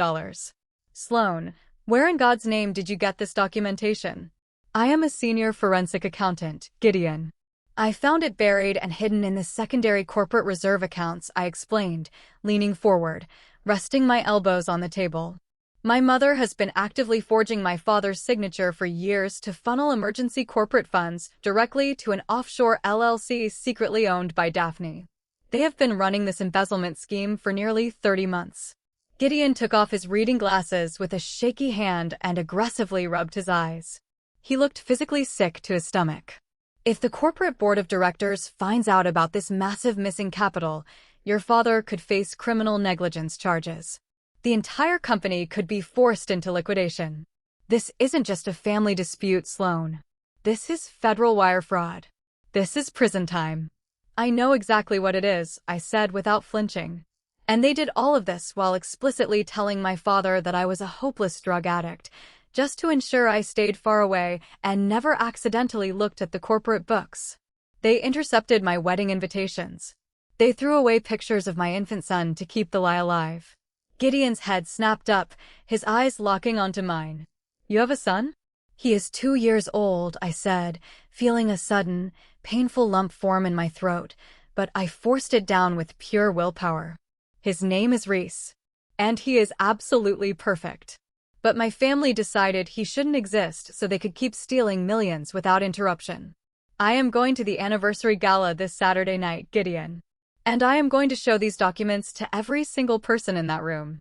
Sloane, where in God's name did you get this documentation?" "I am a senior forensic accountant, Gideon. I found it buried and hidden in the secondary corporate reserve accounts," I explained, leaning forward, resting my elbows on the table. "My mother has been actively forging my father's signature for years to funnel emergency corporate funds directly to an offshore LLC secretly owned by Daphne. They have been running this embezzlement scheme for nearly 30 months. Gideon took off his reading glasses with a shaky hand and aggressively rubbed his eyes. He looked physically sick to his stomach. "If the corporate board of directors finds out about this massive missing capital, your father could face criminal negligence charges. The entire company could be forced into liquidation. This isn't just a family dispute, Sloane. This is federal wire fraud. This is prison time." "I know exactly what it is," I said without flinching. "And they did all of this while explicitly telling my father that I was a hopeless drug addict, just to ensure I stayed far away and never accidentally looked at the corporate books. They intercepted my wedding invitations. They threw away pictures of my infant son to keep the lie alive." Gideon's head snapped up, his eyes locking onto mine. "You have a son?" "He is 2 years old," I said, feeling a sudden, painful lump form in my throat, but I forced it down with pure willpower. "His name is Reese. And he is absolutely perfect. But my family decided he shouldn't exist so they could keep stealing millions without interruption. I am going to the anniversary gala this Saturday night, Gideon. And I am going to show these documents to every single person in that room."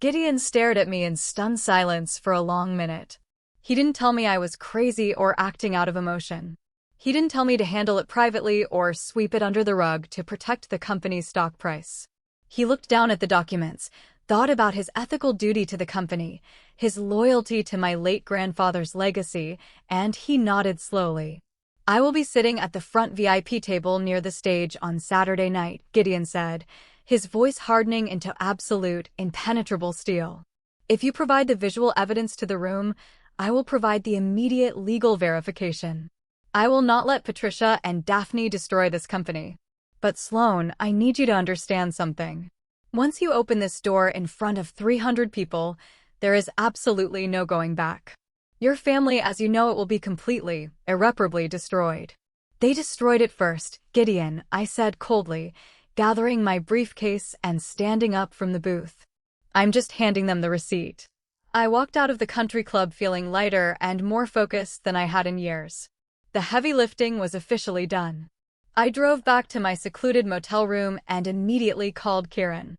Gideon stared at me in stunned silence for a long minute. He didn't tell me I was crazy or acting out of emotion. He didn't tell me to handle it privately or sweep it under the rug to protect the company's stock price. He looked down at the documents, thought about his ethical duty to the company, his loyalty to my late grandfather's legacy, and he nodded slowly. I will be sitting at the front VIP table near the stage on Saturday night, Gideon said, his voice hardening into absolute, impenetrable steel. If you provide the visual evidence to the room, I will provide the immediate legal verification. I will not let Patricia and Daphne destroy this company. But Sloan, I need you to understand something. Once you open this door in front of 300 people, there is absolutely no going back. Your family as you know it will be completely, irreparably destroyed. They destroyed it first, Gideon, I said coldly, gathering my briefcase and standing up from the booth. I'm just handing them the receipt. I walked out of the country club feeling lighter and more focused than I had in years. The heavy lifting was officially done. I drove back to my secluded motel room and immediately called Kieran.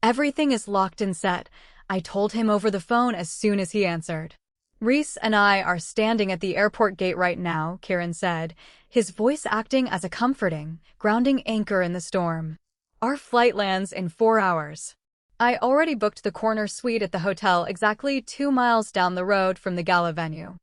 Everything is locked and set, I told him over the phone as soon as he answered. Reese and I are standing at the airport gate right now, Kieran said, his voice acting as a comforting, grounding anchor in the storm. Our flight lands in 4 hours. I already booked the corner suite at the hotel exactly 2 miles down the road from the gala venue.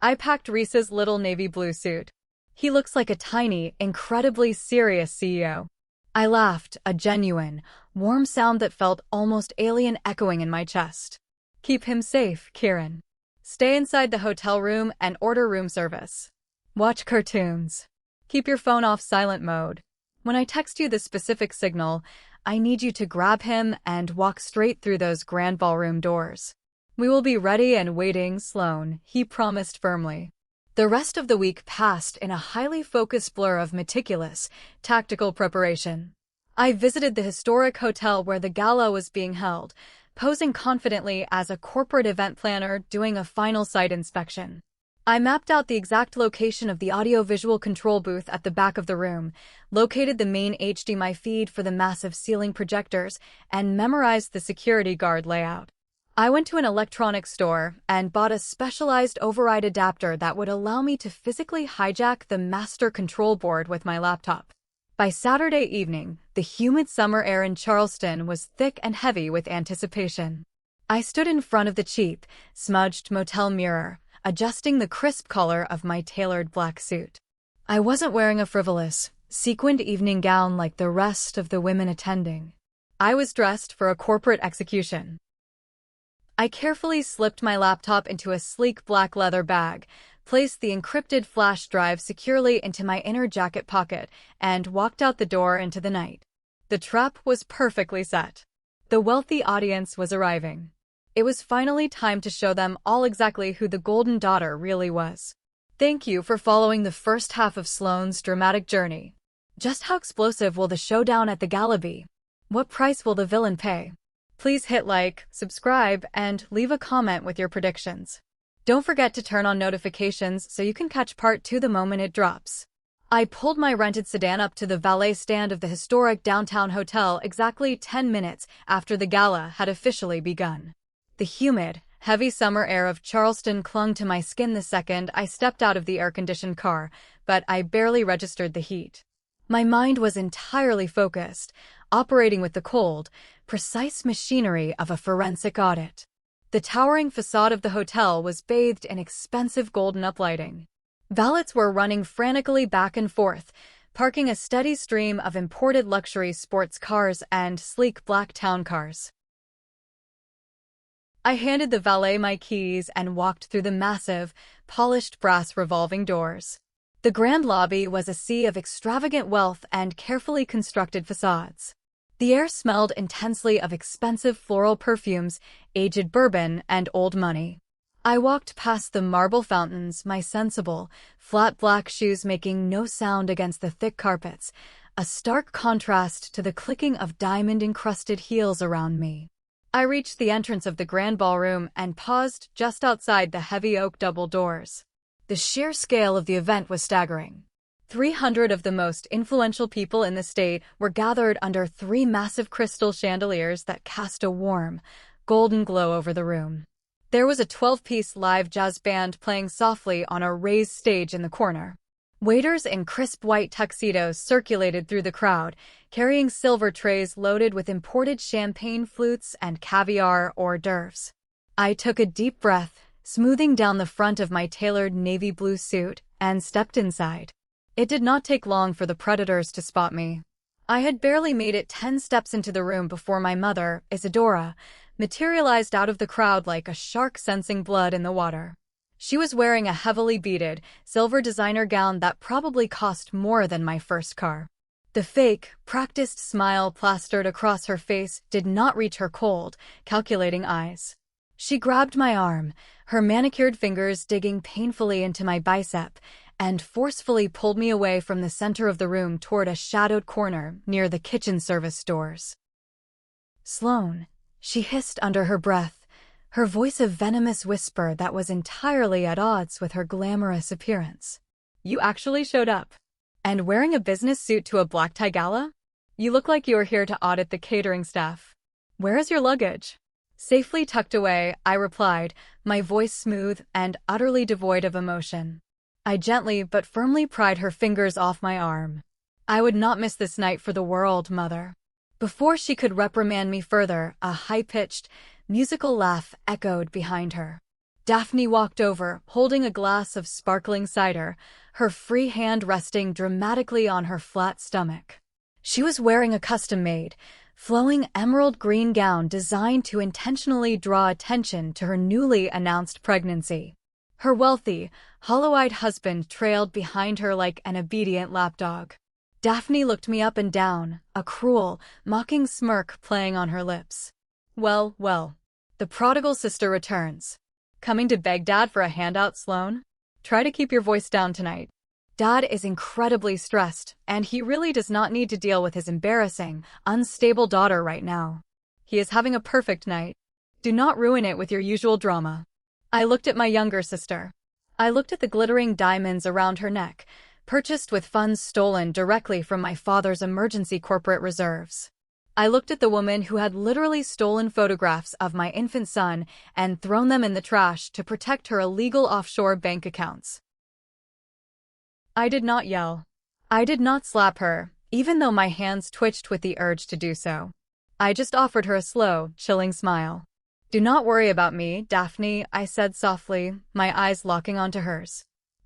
I packed Reese's little navy blue suit. He looks like a tiny, incredibly serious CEO. I laughed, a genuine, warm sound that felt almost alien echoing in my chest. Keep him safe, Kieran. Stay inside the hotel room and order room service. Watch cartoons. Keep your phone off silent mode. When I text you the specific signal, I need you to grab him and walk straight through those grand ballroom doors. We will be ready and waiting, Sloan, he promised firmly. The rest of the week passed in a highly focused blur of meticulous, tactical preparation. I visited the historic hotel where the gala was being held, posing confidently as a corporate event planner doing a final site inspection. I mapped out the exact location of the audio-visual control booth at the back of the room, located the main HDMI feed for the massive ceiling projectors, and memorized the security guard layout. I went to an electronics store and bought a specialized override adapter that would allow me to physically hijack the master control board with my laptop. By Saturday evening, the humid summer air in Charleston was thick and heavy with anticipation. I stood in front of the cheap, smudged motel mirror, adjusting the crisp collar of my tailored black suit. I wasn't wearing a frivolous, sequined evening gown like the rest of the women attending. I was dressed for a corporate execution. I carefully slipped my laptop into a sleek black leather bag, placed the encrypted flash drive securely into my inner jacket pocket, and walked out the door into the night. The trap was perfectly set. The wealthy audience was arriving. It was finally time to show them all exactly who the Golden Daughter really was. Thank you for following the first half of Sloane's dramatic journey. Just how explosive will the showdown at the gala be? What price will the villain pay? Please hit like, subscribe, and leave a comment with your predictions. Don't forget to turn on notifications so you can catch part 2 the moment it drops. I pulled my rented sedan up to the valet stand of the historic downtown hotel exactly 10 minutes after the gala had officially begun. The humid, heavy summer air of Charleston clung to my skin the second I stepped out of the air-conditioned car, but I barely registered the heat. My mind was entirely focused, operating with the cold, precise machinery of a forensic audit. The towering facade of the hotel was bathed in expensive golden uplighting. Valets were running frantically back and forth, parking a steady stream of imported luxury sports cars and sleek black town cars. I handed the valet my keys and walked through the massive, polished brass revolving doors. The grand lobby was a sea of extravagant wealth and carefully constructed facades. The air smelled intensely of expensive floral perfumes, aged bourbon, and old money. I walked past the marble fountains, my sensible, flat black shoes making no sound against the thick carpets, a stark contrast to the clicking of diamond-encrusted heels around me. I reached the entrance of the grand ballroom and paused just outside the heavy oak double doors. The sheer scale of the event was staggering. 300 of the most influential people in the state were gathered under 3 massive crystal chandeliers that cast a warm, golden glow over the room. There was a 12-piece live jazz band playing softly on a raised stage in the corner. Waiters in crisp white tuxedos circulated through the crowd, carrying silver trays loaded with imported champagne flutes and caviar hors d'oeuvres. I took a deep breath, smoothing down the front of my tailored navy blue suit, and stepped inside. It did not take long for the predators to spot me. I had barely made it 10 steps into the room before my mother, Isadora, materialized out of the crowd like a shark sensing blood in the water. She was wearing a heavily beaded, silver designer gown that probably cost more than my first car. The fake, practiced smile plastered across her face did not reach her cold, calculating eyes. She grabbed my arm, her manicured fingers digging painfully into my bicep, and forcefully pulled me away from the center of the room toward a shadowed corner near the kitchen service doors. "Sloane," she hissed under her breath, her voice a venomous whisper that was entirely at odds with her glamorous appearance. "You actually showed up. And wearing a business suit to a black tie gala? You look like you are here to audit the catering staff. Where is your luggage?" "Safely tucked away," I replied, my voice smooth and utterly devoid of emotion. I gently but firmly pried her fingers off my arm. "I would not miss this night for the world, Mother." Before she could reprimand me further, a high-pitched, musical laugh echoed behind her. Daphne walked over, holding a glass of sparkling cider, her free hand resting dramatically on her flat stomach. She was wearing a custom-made, flowing emerald green gown designed to intentionally draw attention to her newly announced pregnancy. Her wealthy, hollow-eyed husband trailed behind her like an obedient lapdog. Daphne looked me up and down, a cruel, mocking smirk playing on her lips. "Well, well. The prodigal sister returns. Coming to beg Dad for a handout, Sloane? Try to keep your voice down tonight. Dad is incredibly stressed, and he really does not need to deal with his embarrassing, unstable daughter right now. He is having a perfect night. Do not ruin it with your usual drama." I looked at my younger sister. I looked at the glittering diamonds around her neck, purchased with funds stolen directly from my father's emergency corporate reserves. I looked at the woman who had literally stolen photographs of my infant son and thrown them in the trash to protect her illegal offshore bank accounts. I did not yell. I did not slap her, even though my hands twitched with the urge to do so. I just offered her a slow, chilling smile. "Do not worry about me, Daphne," I said softly, my eyes locking onto hers.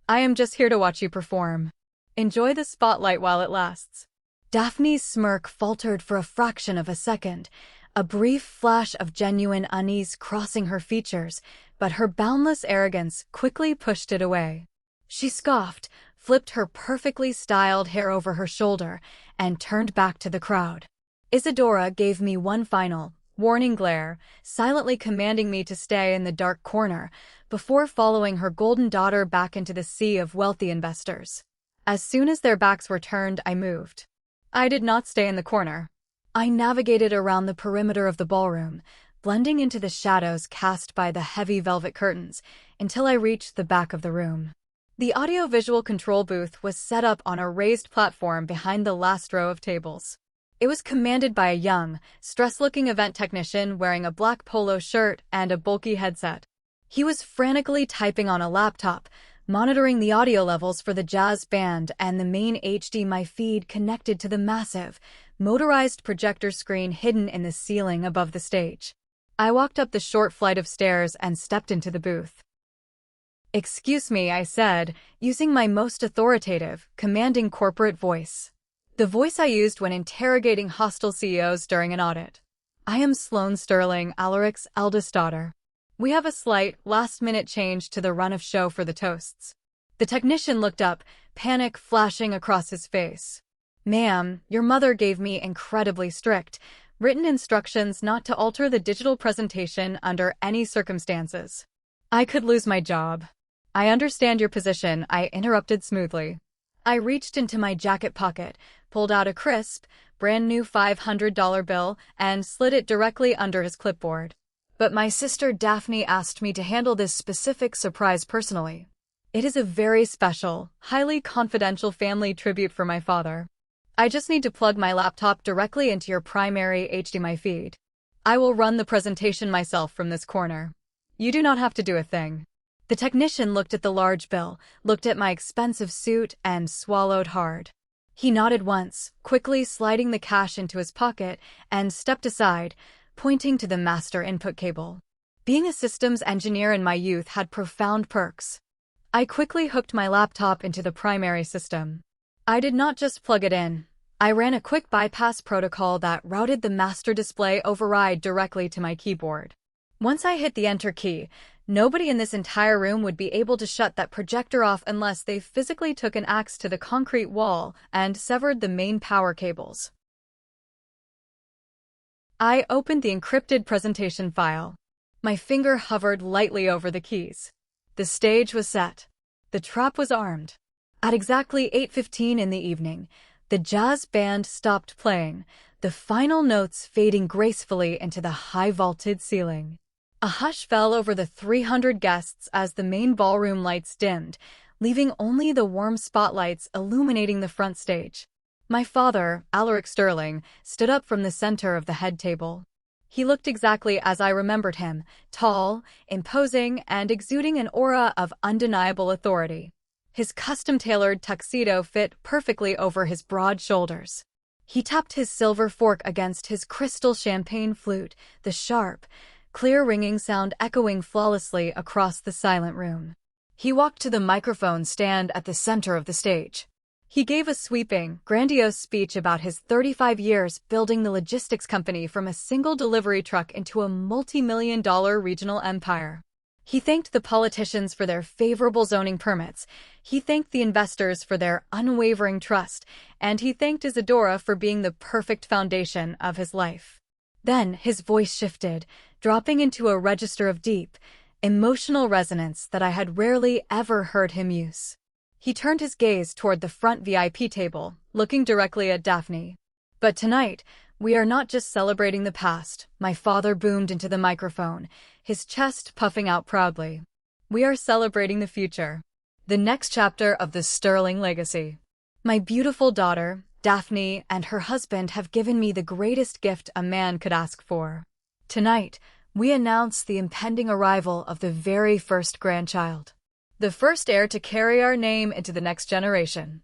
"I am just here to watch you perform. Enjoy the spotlight while it lasts." Daphne's smirk faltered for a fraction of a second, a brief flash of genuine unease crossing her features, but her boundless arrogance quickly pushed it away. She scoffed, flipped her perfectly styled hair over her shoulder, and turned back to the crowd. Isadora gave me one final, warning glare, silently commanding me to stay in the dark corner, before following her golden daughter back into the sea of wealthy investors. As soon as their backs were turned, I moved. I did not stay in the corner. I navigated around the perimeter of the ballroom, blending into the shadows cast by the heavy velvet curtains, until I reached the back of the room. The audio-visual control booth was set up on a raised platform behind the last row of tables. It was commanded by a young, stressed-looking event technician wearing a black polo shirt and a bulky headset. He was frantically typing on a laptop, monitoring the audio levels for the jazz band and the main HDMI feed connected to the massive, motorized projector screen hidden in the ceiling above the stage. I walked up the short flight of stairs and stepped into the booth. "Excuse me," I said, using my most authoritative, commanding corporate voice. The voice I used when interrogating hostile CEOs during an audit. "I am Sloane Sterling, Alaric's eldest daughter. We have a slight, last-minute change to the run of show for the toasts." The technician looked up, panic flashing across his face. "Ma'am, your mother gave me incredibly strict, written instructions not to alter the digital presentation under any circumstances." I could lose my job. "I understand your position," I interrupted smoothly. I reached into my jacket pocket, pulled out a crisp, brand-new $500 bill, and slid it directly under his clipboard. "But my sister Daphne asked me to handle this specific surprise personally. It is a very special, highly confidential family tribute for my father. I just need to plug my laptop directly into your primary HDMI feed. I will run the presentation myself from this corner. You do not have to do a thing. The technician looked at the large bill, looked at my expensive suit, and swallowed hard. He nodded once, quickly sliding the cash into his pocket, and stepped aside, pointing to the master input cable. Being a systems engineer in my youth had profound perks. I quickly hooked my laptop into the primary system. I did not just plug it in. I ran a quick bypass protocol that routed the master display override directly to my keyboard. Once I hit the enter key, nobody in this entire room would be able to shut that projector off unless they physically took an axe to the concrete wall and severed the main power cables. I opened the encrypted presentation file. My finger hovered lightly over the keys. The stage was set. The trap was armed. At exactly 8:15 in the evening, the jazz band stopped playing, the final notes fading gracefully into the high-vaulted ceiling. A hush fell over the 300 guests as the main ballroom lights dimmed, leaving only the warm spotlights illuminating the front stage. My father, Alaric Sterling, stood up from the center of the head table. He looked exactly as I remembered him, tall, imposing, and exuding an aura of undeniable authority. His custom-tailored tuxedo fit perfectly over his broad shoulders. He tapped his silver fork against his crystal champagne flute, the sharp, clear ringing sound echoing flawlessly across the silent room. He walked to the microphone stand at the center of the stage. He gave a sweeping, grandiose speech about his 35 years building the logistics company from a single delivery truck into a multi-million-dollar regional empire. He thanked the politicians for their favorable zoning permits, he thanked the investors for their unwavering trust, and he thanked Isadora for being the perfect foundation of his life. Then his voice shifted, dropping into a register of deep, emotional resonance that I had rarely ever heard him use. He turned his gaze toward the front VIP table, looking directly at Daphne. But tonight, we are not just celebrating the past, my father boomed into the microphone, his chest puffing out proudly. We are celebrating the future. The next chapter of the Sterling legacy. My beautiful daughter, Daphne, and her husband have given me the greatest gift a man could ask for. Tonight, we announce the impending arrival of the very first grandchild. The first heir to carry our name into the next generation.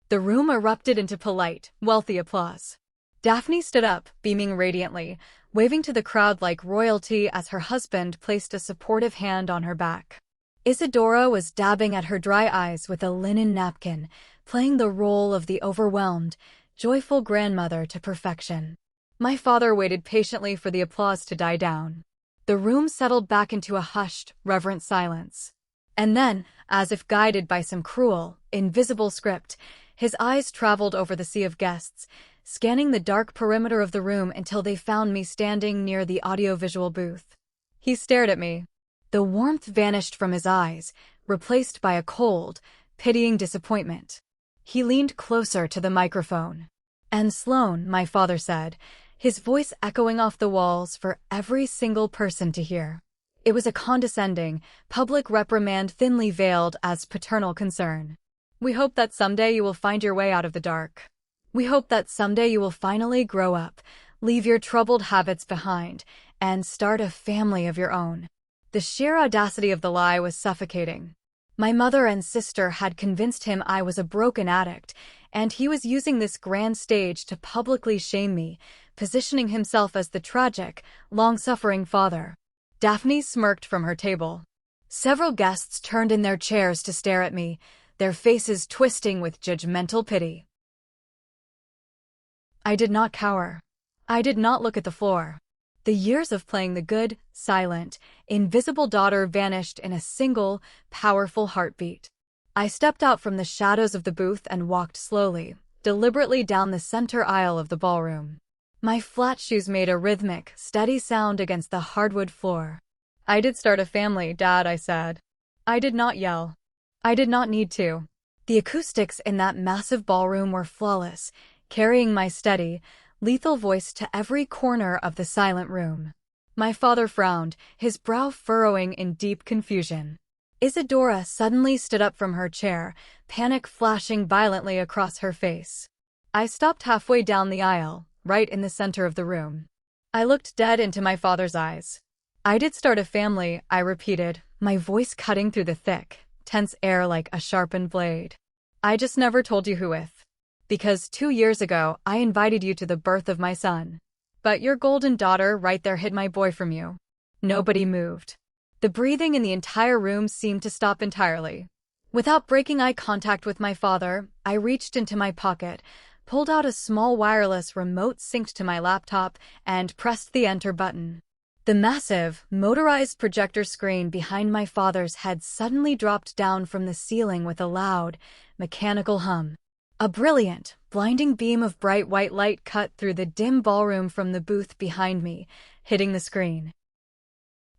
The room erupted into polite, wealthy applause. Daphne stood up, beaming radiantly, waving to the crowd like royalty as her husband placed a supportive hand on her back. Isadora was dabbing at her dry eyes with a linen napkin, playing the role of the overwhelmed, joyful grandmother to perfection. My father waited patiently for the applause to die down. The room settled back into a hushed, reverent silence. And then, as if guided by some cruel, invisible script, his eyes traveled over the sea of guests, scanning the dark perimeter of the room until they found me standing near the audiovisual booth. He stared at me. The warmth vanished from his eyes, replaced by a cold, pitying disappointment. He leaned closer to the microphone. "And Sloane," my father said, his voice echoing off the walls for every single person to hear. It was a condescending, public reprimand thinly veiled as paternal concern. "We hope that someday you will find your way out of the dark. We hope that someday you will finally grow up, leave your troubled habits behind, and start a family of your own." The sheer audacity of the lie was suffocating. My mother and sister had convinced him I was a broken addict, and he was using this grand stage to publicly shame me, positioning himself as the tragic, long-suffering father. Daphne smirked from her table. Several guests turned in their chairs to stare at me, their faces twisting with judgmental pity. I did not cower. I did not look at the floor. The years of playing the good, silent, invisible daughter vanished in a single, powerful heartbeat. I stepped out from the shadows of the booth and walked slowly, deliberately down the center aisle of the ballroom. My flat shoes made a rhythmic, steady sound against the hardwood floor. "I did start a family, Dad," I said. I did not yell. I did not need to. The acoustics in that massive ballroom were flawless, carrying my steady, lethal voice to every corner of the silent room. My father frowned, his brow furrowing in deep confusion. Isadora suddenly stood up from her chair, panic flashing violently across her face. I stopped halfway down the aisle, right in the center of the room. I looked dead into my father's eyes. I did start a family, I repeated, my voice cutting through the thick, tense air like a sharpened blade. I just never told you who with. Because 2 years ago, I invited you to the birth of my son. But your golden daughter right there hid my boy from you. Nobody moved. The breathing in the entire room seemed to stop entirely. Without breaking eye contact with my father, I reached into my pocket, pulled out a small wireless remote synced to my laptop, and pressed the enter button. The massive, motorized projector screen behind my father's head suddenly dropped down from the ceiling with a loud, mechanical hum. A brilliant, blinding beam of bright white light cut through the dim ballroom from the booth behind me, hitting the screen.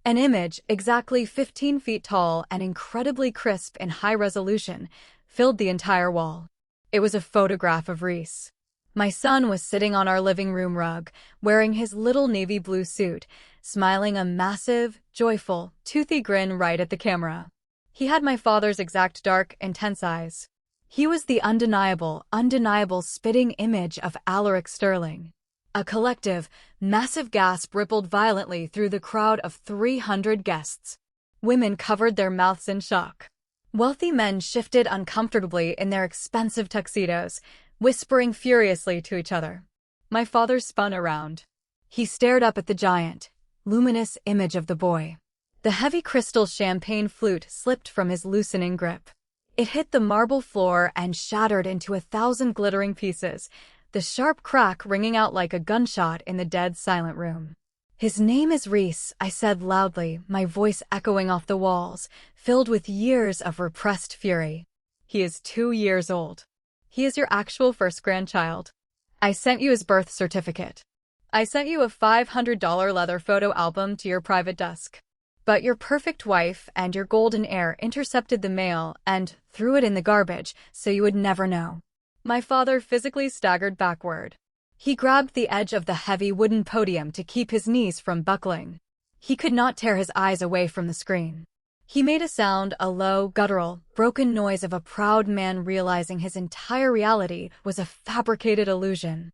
An image, exactly 15 feet tall and incredibly crisp in high resolution, filled the entire wall. It was a photograph of Reese. My son was sitting on our living room rug, wearing his little navy blue suit, smiling a massive, joyful, toothy grin right at the camera. He had my father's exact dark, intense eyes. He was the undeniable spitting image of Alaric Sterling. A collective, massive gasp rippled violently through the crowd of 300 guests. Women covered their mouths in shock. Wealthy men shifted uncomfortably in their expensive tuxedos, whispering furiously to each other. My father spun around. He stared up at the giant, luminous image of the boy. The heavy crystal champagne flute slipped from his loosening grip. It hit the marble floor and shattered into 1,000 glittering pieces, the sharp crack ringing out like a gunshot in the dead silent room. His name is Reese, I said loudly, my voice echoing off the walls, filled with years of repressed fury. He is 2 years old. He is your actual first grandchild. I sent you his birth certificate. I sent you a $500 leather photo album to your private desk. But your perfect wife and your golden heir intercepted the mail and threw it in the garbage, so you would never know. My father physically staggered backward. He grabbed the edge of the heavy wooden podium to keep his knees from buckling. He could not tear his eyes away from the screen. He made a sound, a low, guttural, broken noise of a proud man realizing his entire reality was a fabricated illusion.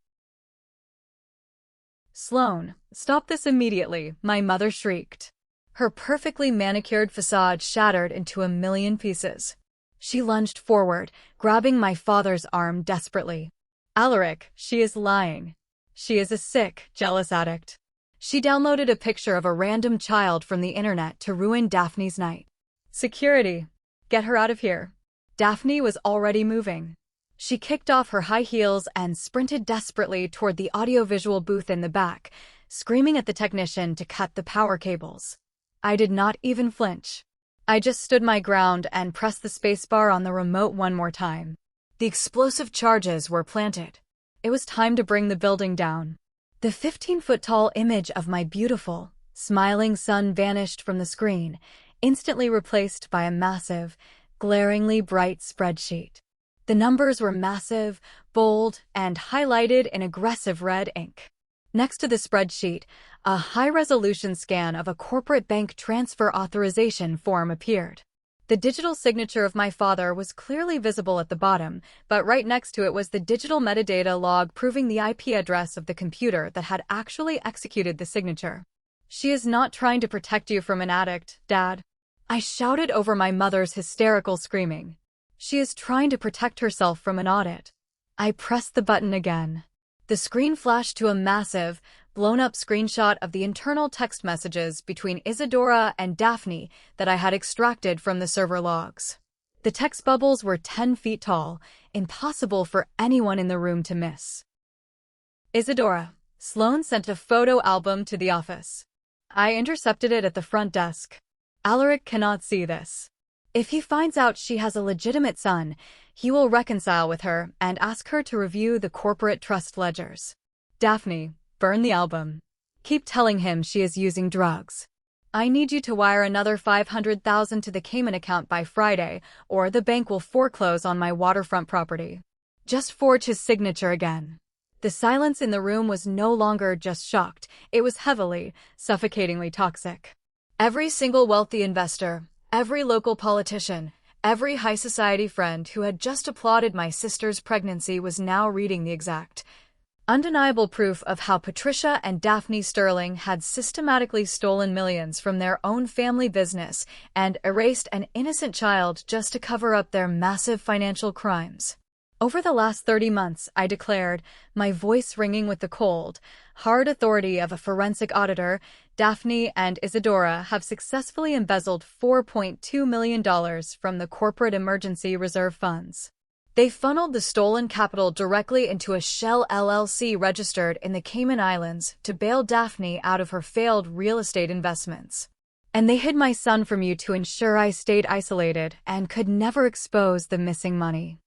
Sloane, stop this immediately, my mother shrieked. Her perfectly manicured facade shattered into a million pieces. She lunged forward, grabbing my father's arm desperately. Alaric, she is lying. She is a sick, jealous addict. She downloaded a picture of a random child from the internet to ruin Daphne's night. Security, get her out of here. Daphne was already moving. She kicked off her high heels and sprinted desperately toward the audiovisual booth in the back, screaming at the technician to cut the power cables. I did not even flinch. I just stood my ground and pressed the spacebar on the remote one more time. The explosive charges were planted. It was time to bring the building down. The 15-foot-tall image of my beautiful, smiling son vanished from the screen, instantly replaced by a massive, glaringly bright spreadsheet. The numbers were massive, bold, and highlighted in aggressive red ink. Next to the spreadsheet, a high-resolution scan of a corporate bank transfer authorization form appeared. The digital signature of my father was clearly visible at the bottom, but right next to it was the digital metadata log proving the IP address of the computer that had actually executed the signature. She is not trying to protect you from an addict, Dad. I shouted over my mother's hysterical screaming. She is trying to protect herself from an audit. I pressed the button again. The screen flashed to a massive, blown-up screenshot of the internal text messages between Isadora and Daphne that I had extracted from the server logs. The text bubbles were 10 feet tall, impossible for anyone in the room to miss. Isadora, Sloane sent a photo album to the office. I intercepted it at the front desk. Alaric cannot see this. If he finds out she has a legitimate son, he will reconcile with her and ask her to review the corporate trust ledgers. Daphne, burn the album. Keep telling him she is using drugs. I need you to wire another $500,000 to the Cayman account by Friday, or the bank will foreclose on my waterfront property. Just forge his signature again. The silence in the room was no longer just shocked, it was heavily, suffocatingly toxic. Every single wealthy investor, every local politician, every high society friend who had just applauded my sister's pregnancy was now reading the exact Undeniable proof of how Patricia and Daphne Sterling had systematically stolen millions from their own family business and erased an innocent child just to cover up their massive financial crimes. Over the last 30 months, I declared, my voice ringing with the cold, hard authority of a forensic auditor, Daphne and Isadora have successfully embezzled $4.2 million from the corporate emergency reserve funds. They funneled the stolen capital directly into a shell LLC registered in the Cayman Islands to bail Daphne out of her failed real estate investments. And they hid my son from you to ensure I stayed isolated and could never expose the missing money.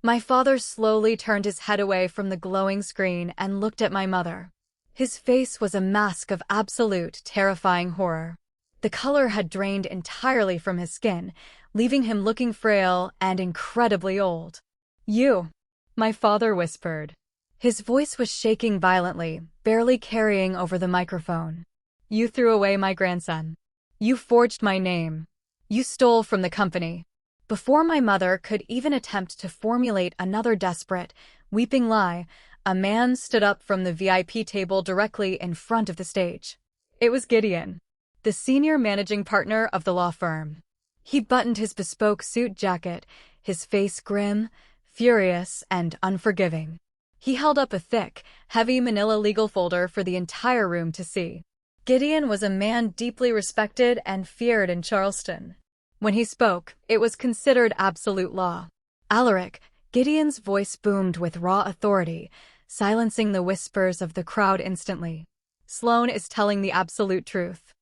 My father slowly turned his head away from the glowing screen and looked at my mother. His face was a mask of absolute, terrifying horror. The color had drained entirely from his skin, leaving him looking frail and incredibly old. You, my father whispered. His voice was shaking violently, barely carrying over the microphone. You threw away my grandson. You forged my name. You stole from the company. Before my mother could even attempt to formulate another desperate, weeping lie, a man stood up from the VIP table directly in front of the stage. It was Gideon, the senior managing partner of the law firm. He buttoned his bespoke suit jacket, his face grim, furious, and unforgiving. He held up a thick, heavy manila legal folder for the entire room to see. Gideon was a man deeply respected and feared in Charleston. When he spoke, it was considered absolute law. Alaric, Gideon's voice boomed with raw authority, silencing the whispers of the crowd instantly. Sloan is telling the absolute truth.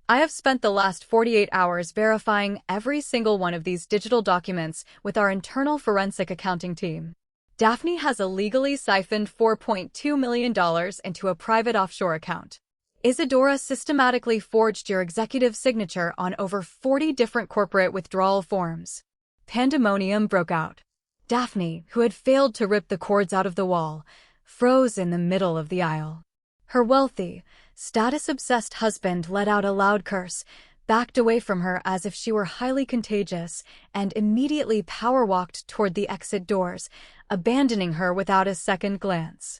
I have spent the last 48 hours verifying every single one of these digital documents with our internal forensic accounting team. Daphne has illegally siphoned $4.2 million into a private offshore account. Isadora systematically forged your executive signature on over 40 different corporate withdrawal forms. Pandemonium broke out. Daphne, who had failed to rip the cords out of the wall, froze in the middle of the aisle. Her wealthy, status-obsessed husband let out a loud curse, backed away from her as if she were highly contagious, and immediately power-walked toward the exit doors, abandoning her without a second glance.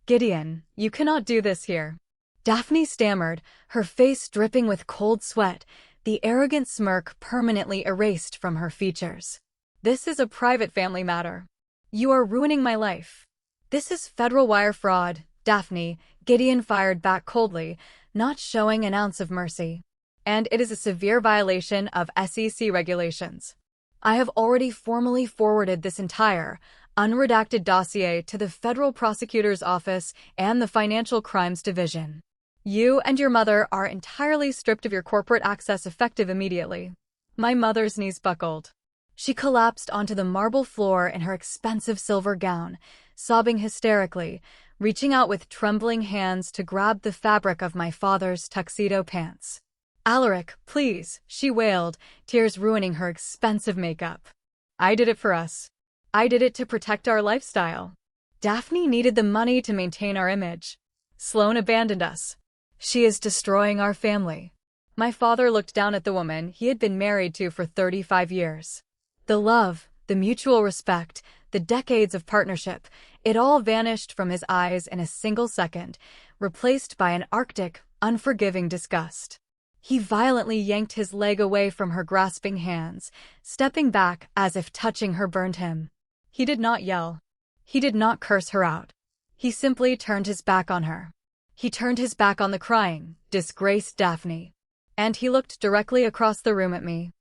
Gideon, you cannot do this here. Daphne stammered, her face dripping with cold sweat, the arrogant smirk permanently erased from her features. This is a private family matter. You are ruining my life. This is federal wire fraud, Daphne, Gideon fired back coldly, not showing an ounce of mercy. And it is a severe violation of SEC regulations. I have already formally forwarded this entire, unredacted dossier to the Federal Prosecutor's Office and the Financial Crimes Division. You and your mother are entirely stripped of your corporate access effective immediately. My mother's knees buckled. She collapsed onto the marble floor in her expensive silver gown, sobbing hysterically, reaching out with trembling hands to grab the fabric of my father's tuxedo pants. Alaric, please, she wailed, tears ruining her expensive makeup. I did it for us. I did it to protect our lifestyle. Daphne needed the money to maintain our image. Sloan abandoned us. She is destroying our family. My father looked down at the woman he had been married to for 35 years. The love, the mutual respect, the decades of partnership, it all vanished from his eyes in a single second, replaced by an arctic, unforgiving disgust. He violently yanked his leg away from her grasping hands, stepping back as if touching her burned him. He did not yell. He did not curse her out. He simply turned his back on her. He turned his back on the crying, disgraced Daphne. And he looked directly across the room at me.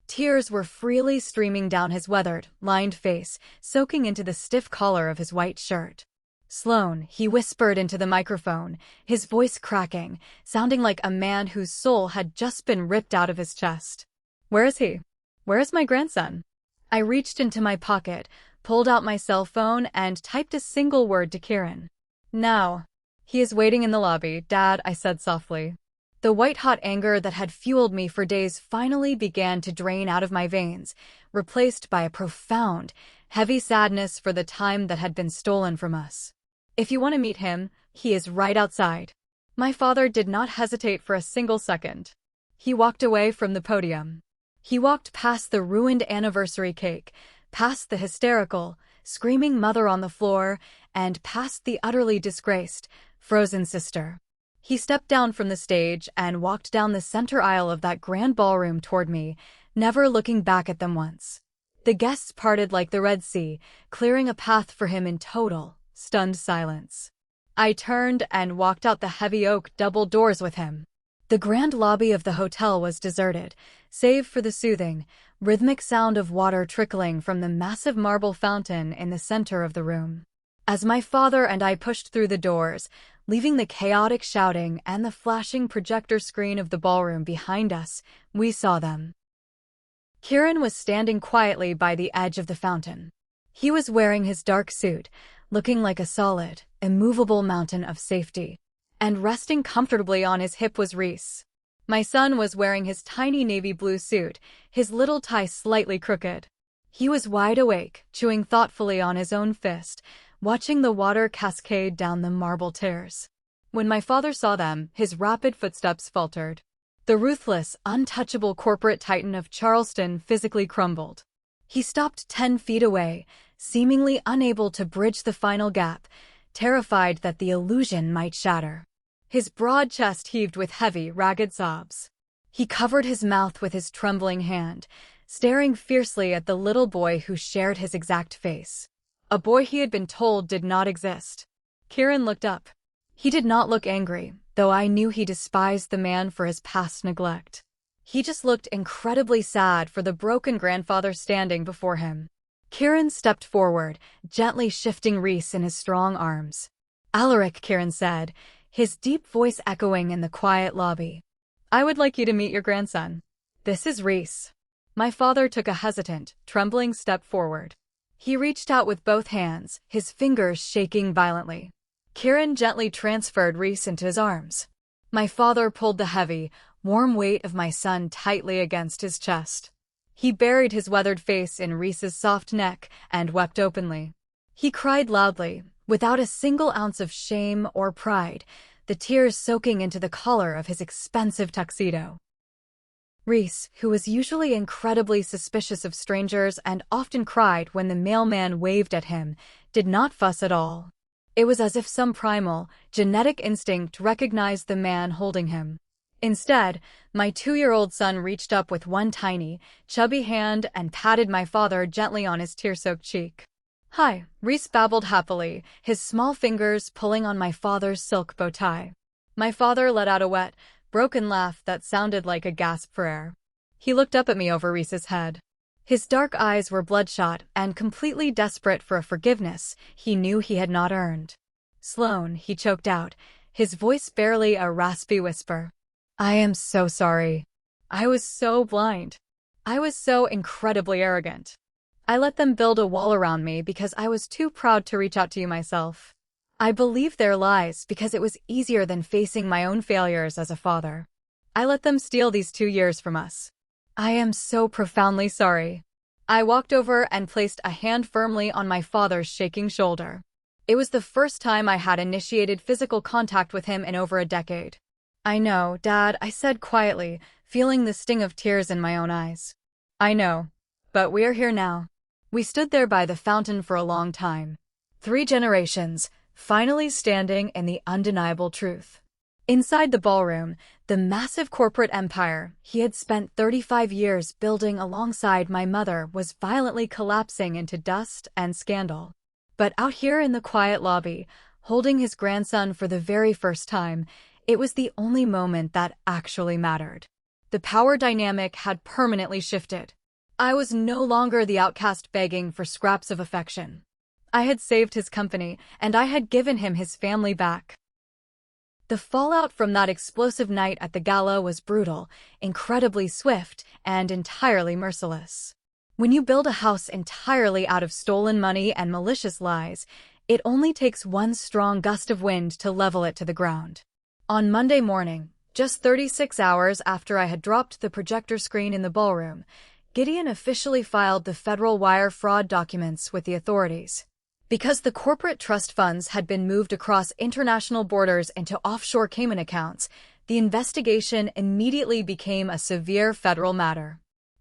Tears were freely streaming down his weathered, lined face, soaking into the stiff collar of his white shirt. Sloan, he whispered into the microphone, his voice cracking, sounding like a man whose soul had just been ripped out of his chest. Where is he? Where is my grandson? I reached into my pocket, pulled out my cell phone, and typed a single word to Kieran. Now. He is waiting in the lobby, Dad, I said softly. The white-hot anger that had fueled me for days finally began to drain out of my veins, replaced by a profound, heavy sadness for the time that had been stolen from us. If you want to meet him, he is right outside. My father did not hesitate for a single second. He walked away from the podium. He walked past the ruined anniversary cake, past the hysterical, screaming mother on the floor, and past the utterly disgraced, frozen sister. He stepped down from the stage and walked down the center aisle of that grand ballroom toward me, never looking back at them once. The guests parted like the Red Sea, clearing a path for him in total, stunned silence. I turned and walked out the heavy oak double doors with him. The grand lobby of the hotel was deserted, save for the soothing, rhythmic sound of water trickling from the massive marble fountain in the center of the room. As my father and I pushed through the doors, leaving the chaotic shouting and the flashing projector screen of the ballroom behind us, we saw them. Kieran was standing quietly by the edge of the fountain. He was wearing his dark suit, looking like a solid, immovable mountain of safety. And resting comfortably on his hip was Reese. My son was wearing his tiny navy blue suit, his little tie slightly crooked. He was wide awake, chewing thoughtfully on his own fist, watching the water cascade down the marble terrace. When my father saw them, his rapid footsteps faltered. The ruthless, untouchable corporate titan of Charleston physically crumbled. He stopped 10 feet away, seemingly unable to bridge the final gap, terrified that the illusion might shatter. His broad chest heaved with heavy, ragged sobs. He covered his mouth with his trembling hand, staring fiercely at the little boy who shared his exact face. A boy he had been told did not exist. Kieran looked up. He did not look angry, though I knew he despised the man for his past neglect. He just looked incredibly sad for the broken grandfather standing before him. Kieran stepped forward, gently shifting Reese in his strong arms. "Alaric," Kieran said, his deep voice echoing in the quiet lobby. "I would like you to meet your grandson. This is Reese." My father took a hesitant, trembling step forward. He reached out with both hands, his fingers shaking violently. Kieran gently transferred Reese into his arms. My father pulled the heavy, warm weight of my son tightly against his chest. He buried his weathered face in Reese's soft neck and wept openly. He cried loudly, without a single ounce of shame or pride, the tears soaking into the collar of his expensive tuxedo. Reese, who was usually incredibly suspicious of strangers and often cried when the mailman waved at him, did not fuss at all. It was as if some primal, genetic instinct recognized the man holding him. Instead, my 2-year-old son reached up with one tiny, chubby hand and patted my father gently on his tear-soaked cheek. "Hi," Reese babbled happily, his small fingers pulling on my father's silk bow tie. My father let out a wet, broken laugh that sounded like a gasp for air. He looked up at me over Reese's head. His dark eyes were bloodshot and completely desperate for a forgiveness he knew he had not earned. "Sloan," he choked out, his voice barely a raspy whisper. "I am so sorry. I was so blind. I was so incredibly arrogant. I let them build a wall around me because I was too proud to reach out to you myself. I believed their lies because it was easier than facing my own failures as a father. I let them steal these 2 years from us. I am so profoundly sorry." I walked over and placed a hand firmly on my father's shaking shoulder. It was the first time I had initiated physical contact with him in over a decade. "I know, Dad," I said quietly, feeling the sting of tears in my own eyes. "I know. But we're here now." We stood there by the fountain for a long time. 3 generations, finally standing in the undeniable truth. Inside the ballroom, the massive corporate empire he had spent 35 years building alongside my mother was violently collapsing into dust and scandal. But out here in the quiet lobby, holding his grandson for the very first time, it was the only moment that actually mattered. The power dynamic had permanently shifted. I was no longer the outcast begging for scraps of affection. I had saved his company, and I had given him his family back. The fallout from that explosive night at the Gala was brutal, incredibly swift, and entirely merciless. When you build a house entirely out of stolen money and malicious lies, it only takes one strong gust of wind to level it to the ground. On Monday morning, just 36 hours after I had dropped the projector screen in the ballroom, Gideon officially filed the federal wire fraud documents with the authorities. Because the corporate trust funds had been moved across international borders into offshore Cayman accounts, the investigation immediately became a severe federal matter.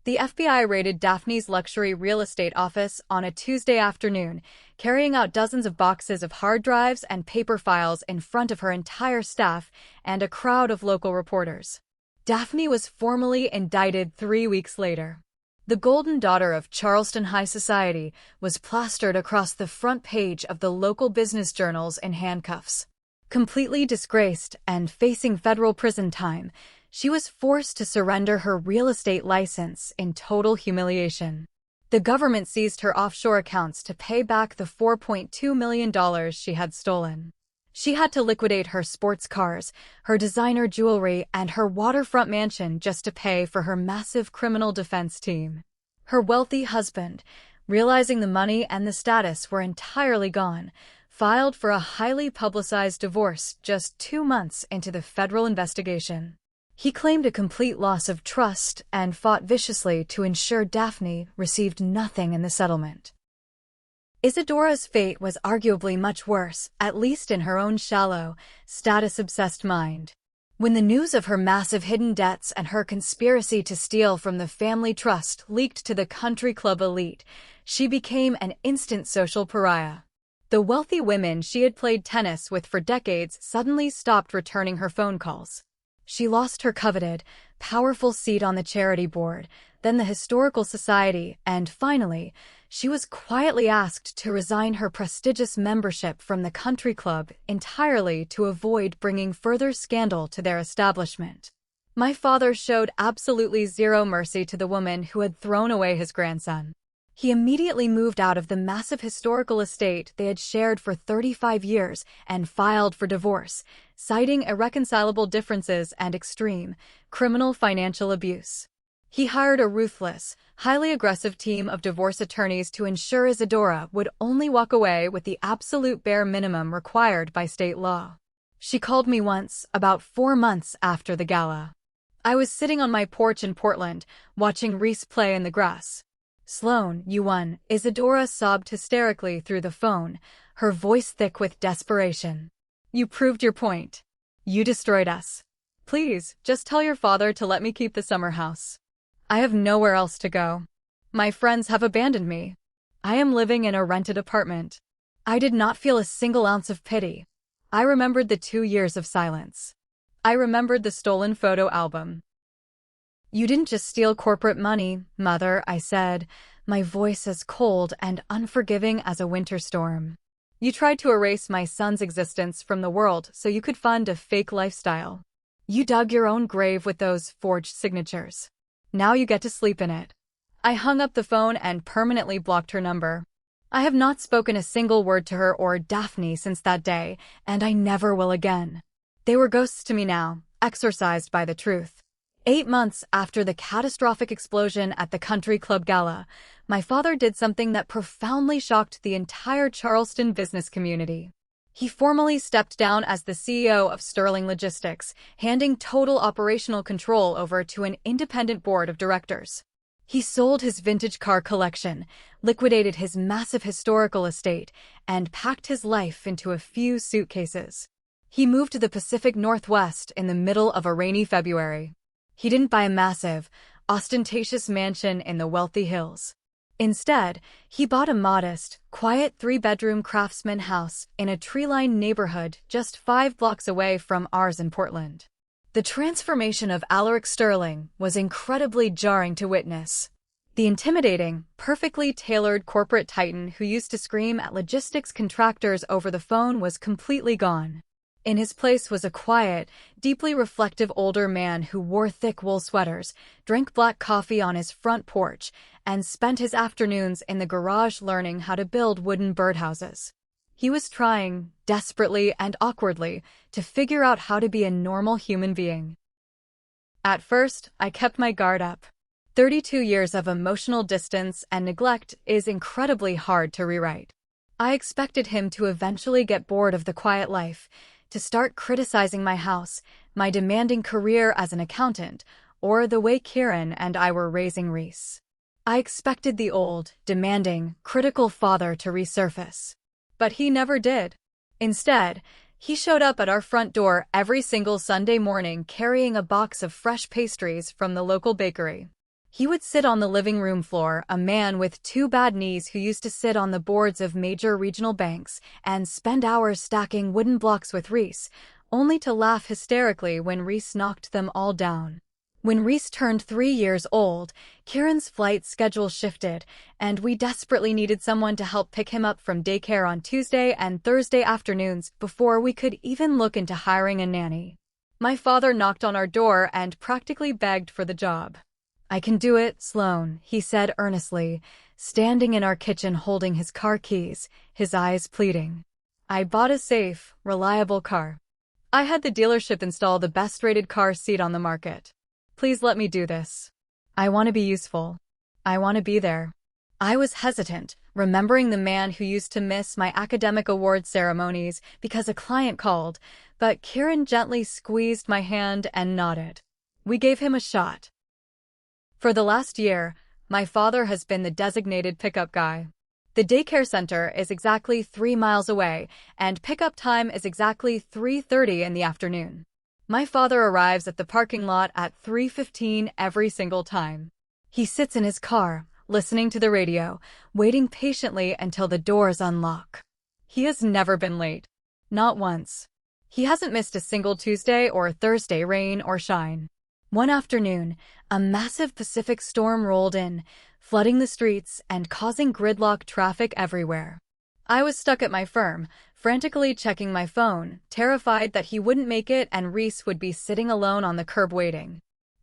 The FBI raided Daphne's luxury real estate office on a Tuesday afternoon, carrying out dozens of boxes of hard drives and paper files in front of her entire staff and a crowd of local reporters. Daphne was formally indicted 3 weeks later. The golden daughter of Charleston high society was plastered across the front page of the local business journals in handcuffs. Completely disgraced and facing federal prison time, she was forced to surrender her real estate license in total humiliation. The government seized her offshore accounts to pay back the $4.2 million she had stolen. She had to liquidate her sports cars, her designer jewelry, and her waterfront mansion just to pay for her massive criminal defense team. Her wealthy husband, realizing the money and the status were entirely gone, filed for a highly publicized divorce just 2 months into the federal investigation. He claimed a complete loss of trust and fought viciously to ensure Daphne received nothing in the settlement. Isadora's fate was arguably much worse, at least in her own shallow, status-obsessed mind. When the news of her massive hidden debts and her conspiracy to steal from the family trust leaked to the country club elite, she became an instant social pariah. The wealthy women she had played tennis with for decades suddenly stopped returning her phone calls. She lost her coveted, powerful seat on the charity board, then the historical society, and finally, she was quietly asked to resign her prestigious membership from the country club entirely to avoid bringing further scandal to their establishment. My father showed absolutely zero mercy to the woman who had thrown away his grandson. He immediately moved out of the massive historical estate they had shared for 35 years and filed for divorce, citing irreconcilable differences and extreme, criminal financial abuse. He hired a ruthless, highly aggressive team of divorce attorneys to ensure Isadora would only walk away with the absolute bare minimum required by state law. She called me once, about 4 months after the gala. I was sitting on my porch in Portland, watching Reese play in the grass. "Sloan, you won," Isadora sobbed hysterically through the phone, her voice thick with desperation. "You proved your point. You destroyed us. Please, just tell your father to let me keep the summer house. I have nowhere else to go. My friends have abandoned me. I am living in a rented apartment." I did not feel a single ounce of pity. I remembered the 2 years of silence. I remembered the stolen photo album. "You didn't just steal corporate money, Mother," I said, my voice as cold and unforgiving as a winter storm. "You tried to erase my son's existence from the world so you could fund a fake lifestyle. You dug your own grave with those forged signatures. Now you get to sleep in it." I hung up the phone and permanently blocked her number. I have not spoken a single word to her or Daphne since that day, and I never will again. They were ghosts to me now, exorcised by the truth. 8 months after the catastrophic explosion at the country club gala, my father did something that profoundly shocked the entire Charleston business community. He formally stepped down as the CEO of Sterling Logistics, handing total operational control over to an independent board of directors. He sold his vintage car collection, liquidated his massive historical estate, and packed his life into a few suitcases. He moved to the Pacific Northwest in the middle of a rainy February. He didn't buy a massive, ostentatious mansion in the wealthy hills. Instead, he bought a modest, quiet 3-bedroom craftsman house in a tree-lined neighborhood just 5 blocks away from ours in Portland. The transformation of Alaric Sterling was incredibly jarring to witness. The intimidating, perfectly tailored corporate titan who used to scream at logistics contractors over the phone was completely gone. In his place was a quiet, deeply reflective older man who wore thick wool sweaters, drank black coffee on his front porch, and spent his afternoons in the garage learning how to build wooden birdhouses. He was trying, desperately and awkwardly, to figure out how to be a normal human being. At first, I kept my guard up. 32 years of emotional distance and neglect is incredibly hard to rewrite. I expected him to eventually get bored of the quiet life, to start criticizing my house, my demanding career as an accountant, or the way Kieran and I were raising Reese. I expected the old, demanding, critical father to resurface. But he never did. Instead, he showed up at our front door every single Sunday morning carrying a box of fresh pastries from the local bakery. He would sit on the living room floor, a man with two bad knees who used to sit on the boards of major regional banks and spend hours stacking wooden blocks with Reese, only to laugh hysterically when Reese knocked them all down. When Reese turned 3 years old, Kieran's flight schedule shifted, and we desperately needed someone to help pick him up from daycare on Tuesday and Thursday afternoons before we could even look into hiring a nanny. My father knocked on our door and practically begged for the job. "I can do it, Sloan," he said earnestly, standing in our kitchen holding his car keys, his eyes pleading. "I bought a safe, reliable car. I had the dealership install the best-rated car seat on the market. Please let me do this. I want to be useful. I want to be there." I was hesitant, remembering the man who used to miss my academic award ceremonies because a client called, but Kieran gently squeezed my hand and nodded. We gave him a shot. For the last year, my father has been the designated pickup guy. The daycare center is exactly 3 miles away, and pickup time is exactly 3:30 in the afternoon. My father arrives at the parking lot at 3:15 every single time. He sits in his car, listening to the radio, waiting patiently until the doors unlock. He has never been late. Not once. He hasn't missed a single Tuesday or Thursday, rain or shine. One afternoon, a massive Pacific storm rolled in, flooding the streets and causing gridlock traffic everywhere. I was stuck at my firm, frantically checking my phone, terrified that he wouldn't make it and Reese would be sitting alone on the curb waiting.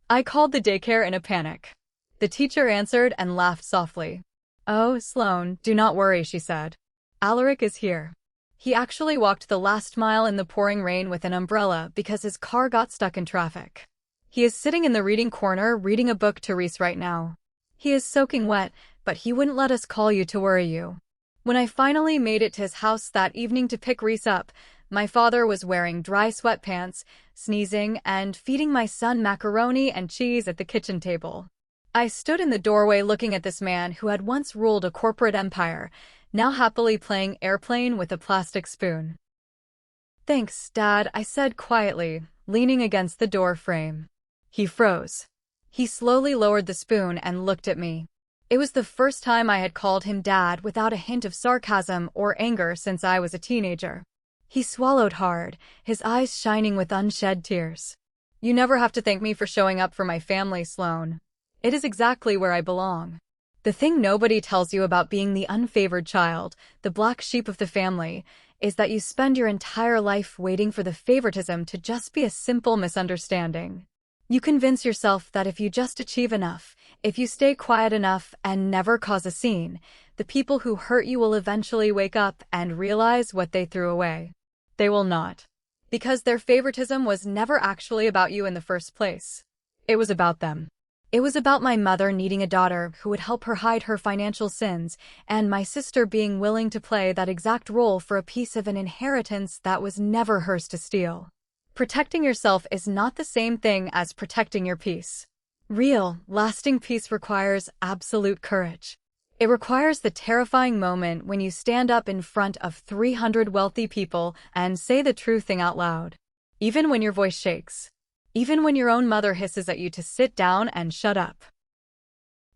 I called the daycare in a panic. The teacher answered and laughed softly. "Oh, Sloan, do not worry," she said. "Alaric is here. He actually walked the last mile in the pouring rain with an umbrella because his car got stuck in traffic. He is sitting in the reading corner reading a book to Reese right now. He is soaking wet, but he wouldn't let us call you to worry you." When I finally made it to his house that evening to pick Reese up, my father was wearing dry sweatpants, sneezing, and feeding my son macaroni and cheese at the kitchen table. I stood in the doorway looking at this man who had once ruled a corporate empire, now happily playing airplane with a plastic spoon. "Thanks, Dad," I said quietly, leaning against the door frame. He froze. He slowly lowered the spoon and looked at me. It was the first time I had called him Dad without a hint of sarcasm or anger since I was a teenager. He swallowed hard, his eyes shining with unshed tears. "You never have to thank me for showing up for my family, Sloan. It is exactly where I belong." The thing nobody tells you about being the unfavored child, the black sheep of the family, is that you spend your entire life waiting for the favoritism to just be a simple misunderstanding. You convince yourself that if you just achieve enough, if you stay quiet enough and never cause a scene, the people who hurt you will eventually wake up and realize what they threw away. They will not. Because their favoritism was never actually about you in the first place. It was about them. It was about my mother needing a daughter who would help her hide her financial sins, and my sister being willing to play that exact role for a piece of an inheritance that was never hers to steal. Protecting yourself is not the same thing as protecting your peace. Real, lasting peace requires absolute courage. It requires the terrifying moment when you stand up in front of 300 wealthy people and say the true thing out loud. Even when your voice shakes. Even when your own mother hisses at you to sit down and shut up.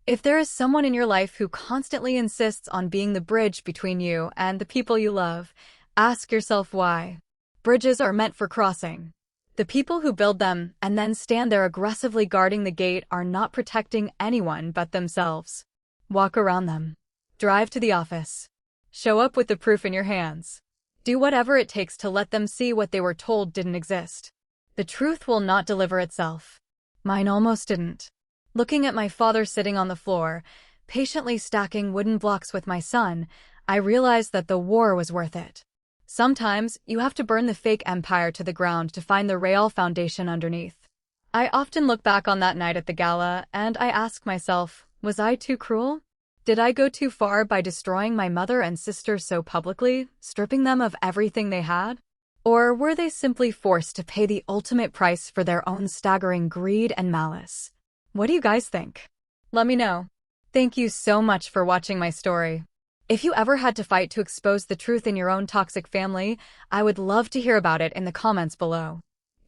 If there is someone in your life who constantly insists on being the bridge between you and the people you love, ask yourself why. Bridges are meant for crossing. The people who build them and then stand there aggressively guarding the gate are not protecting anyone but themselves. Walk around them. Drive to the office. Show up with the proof in your hands. Do whatever it takes to let them see what they were told didn't exist. The truth will not deliver itself. Mine almost didn't. Looking at my father sitting on the floor, patiently stacking wooden blocks with my son, I realized that the war was worth it. Sometimes, you have to burn the fake empire to the ground to find the real foundation underneath. I often look back on that night at the gala, and I ask myself, was I too cruel? Did I go too far by destroying my mother and sister so publicly, stripping them of everything they had? Or were they simply forced to pay the ultimate price for their own staggering greed and malice? What do you guys think? Let me know. Thank you so much for watching my story. If you ever had to fight to expose the truth in your own toxic family, I would love to hear about it in the comments below.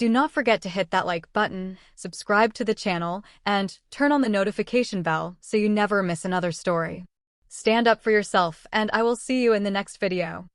Do not forget to hit that like button, subscribe to the channel, and turn on the notification bell so you never miss another story. Stand up for yourself, and I will see you in the next video.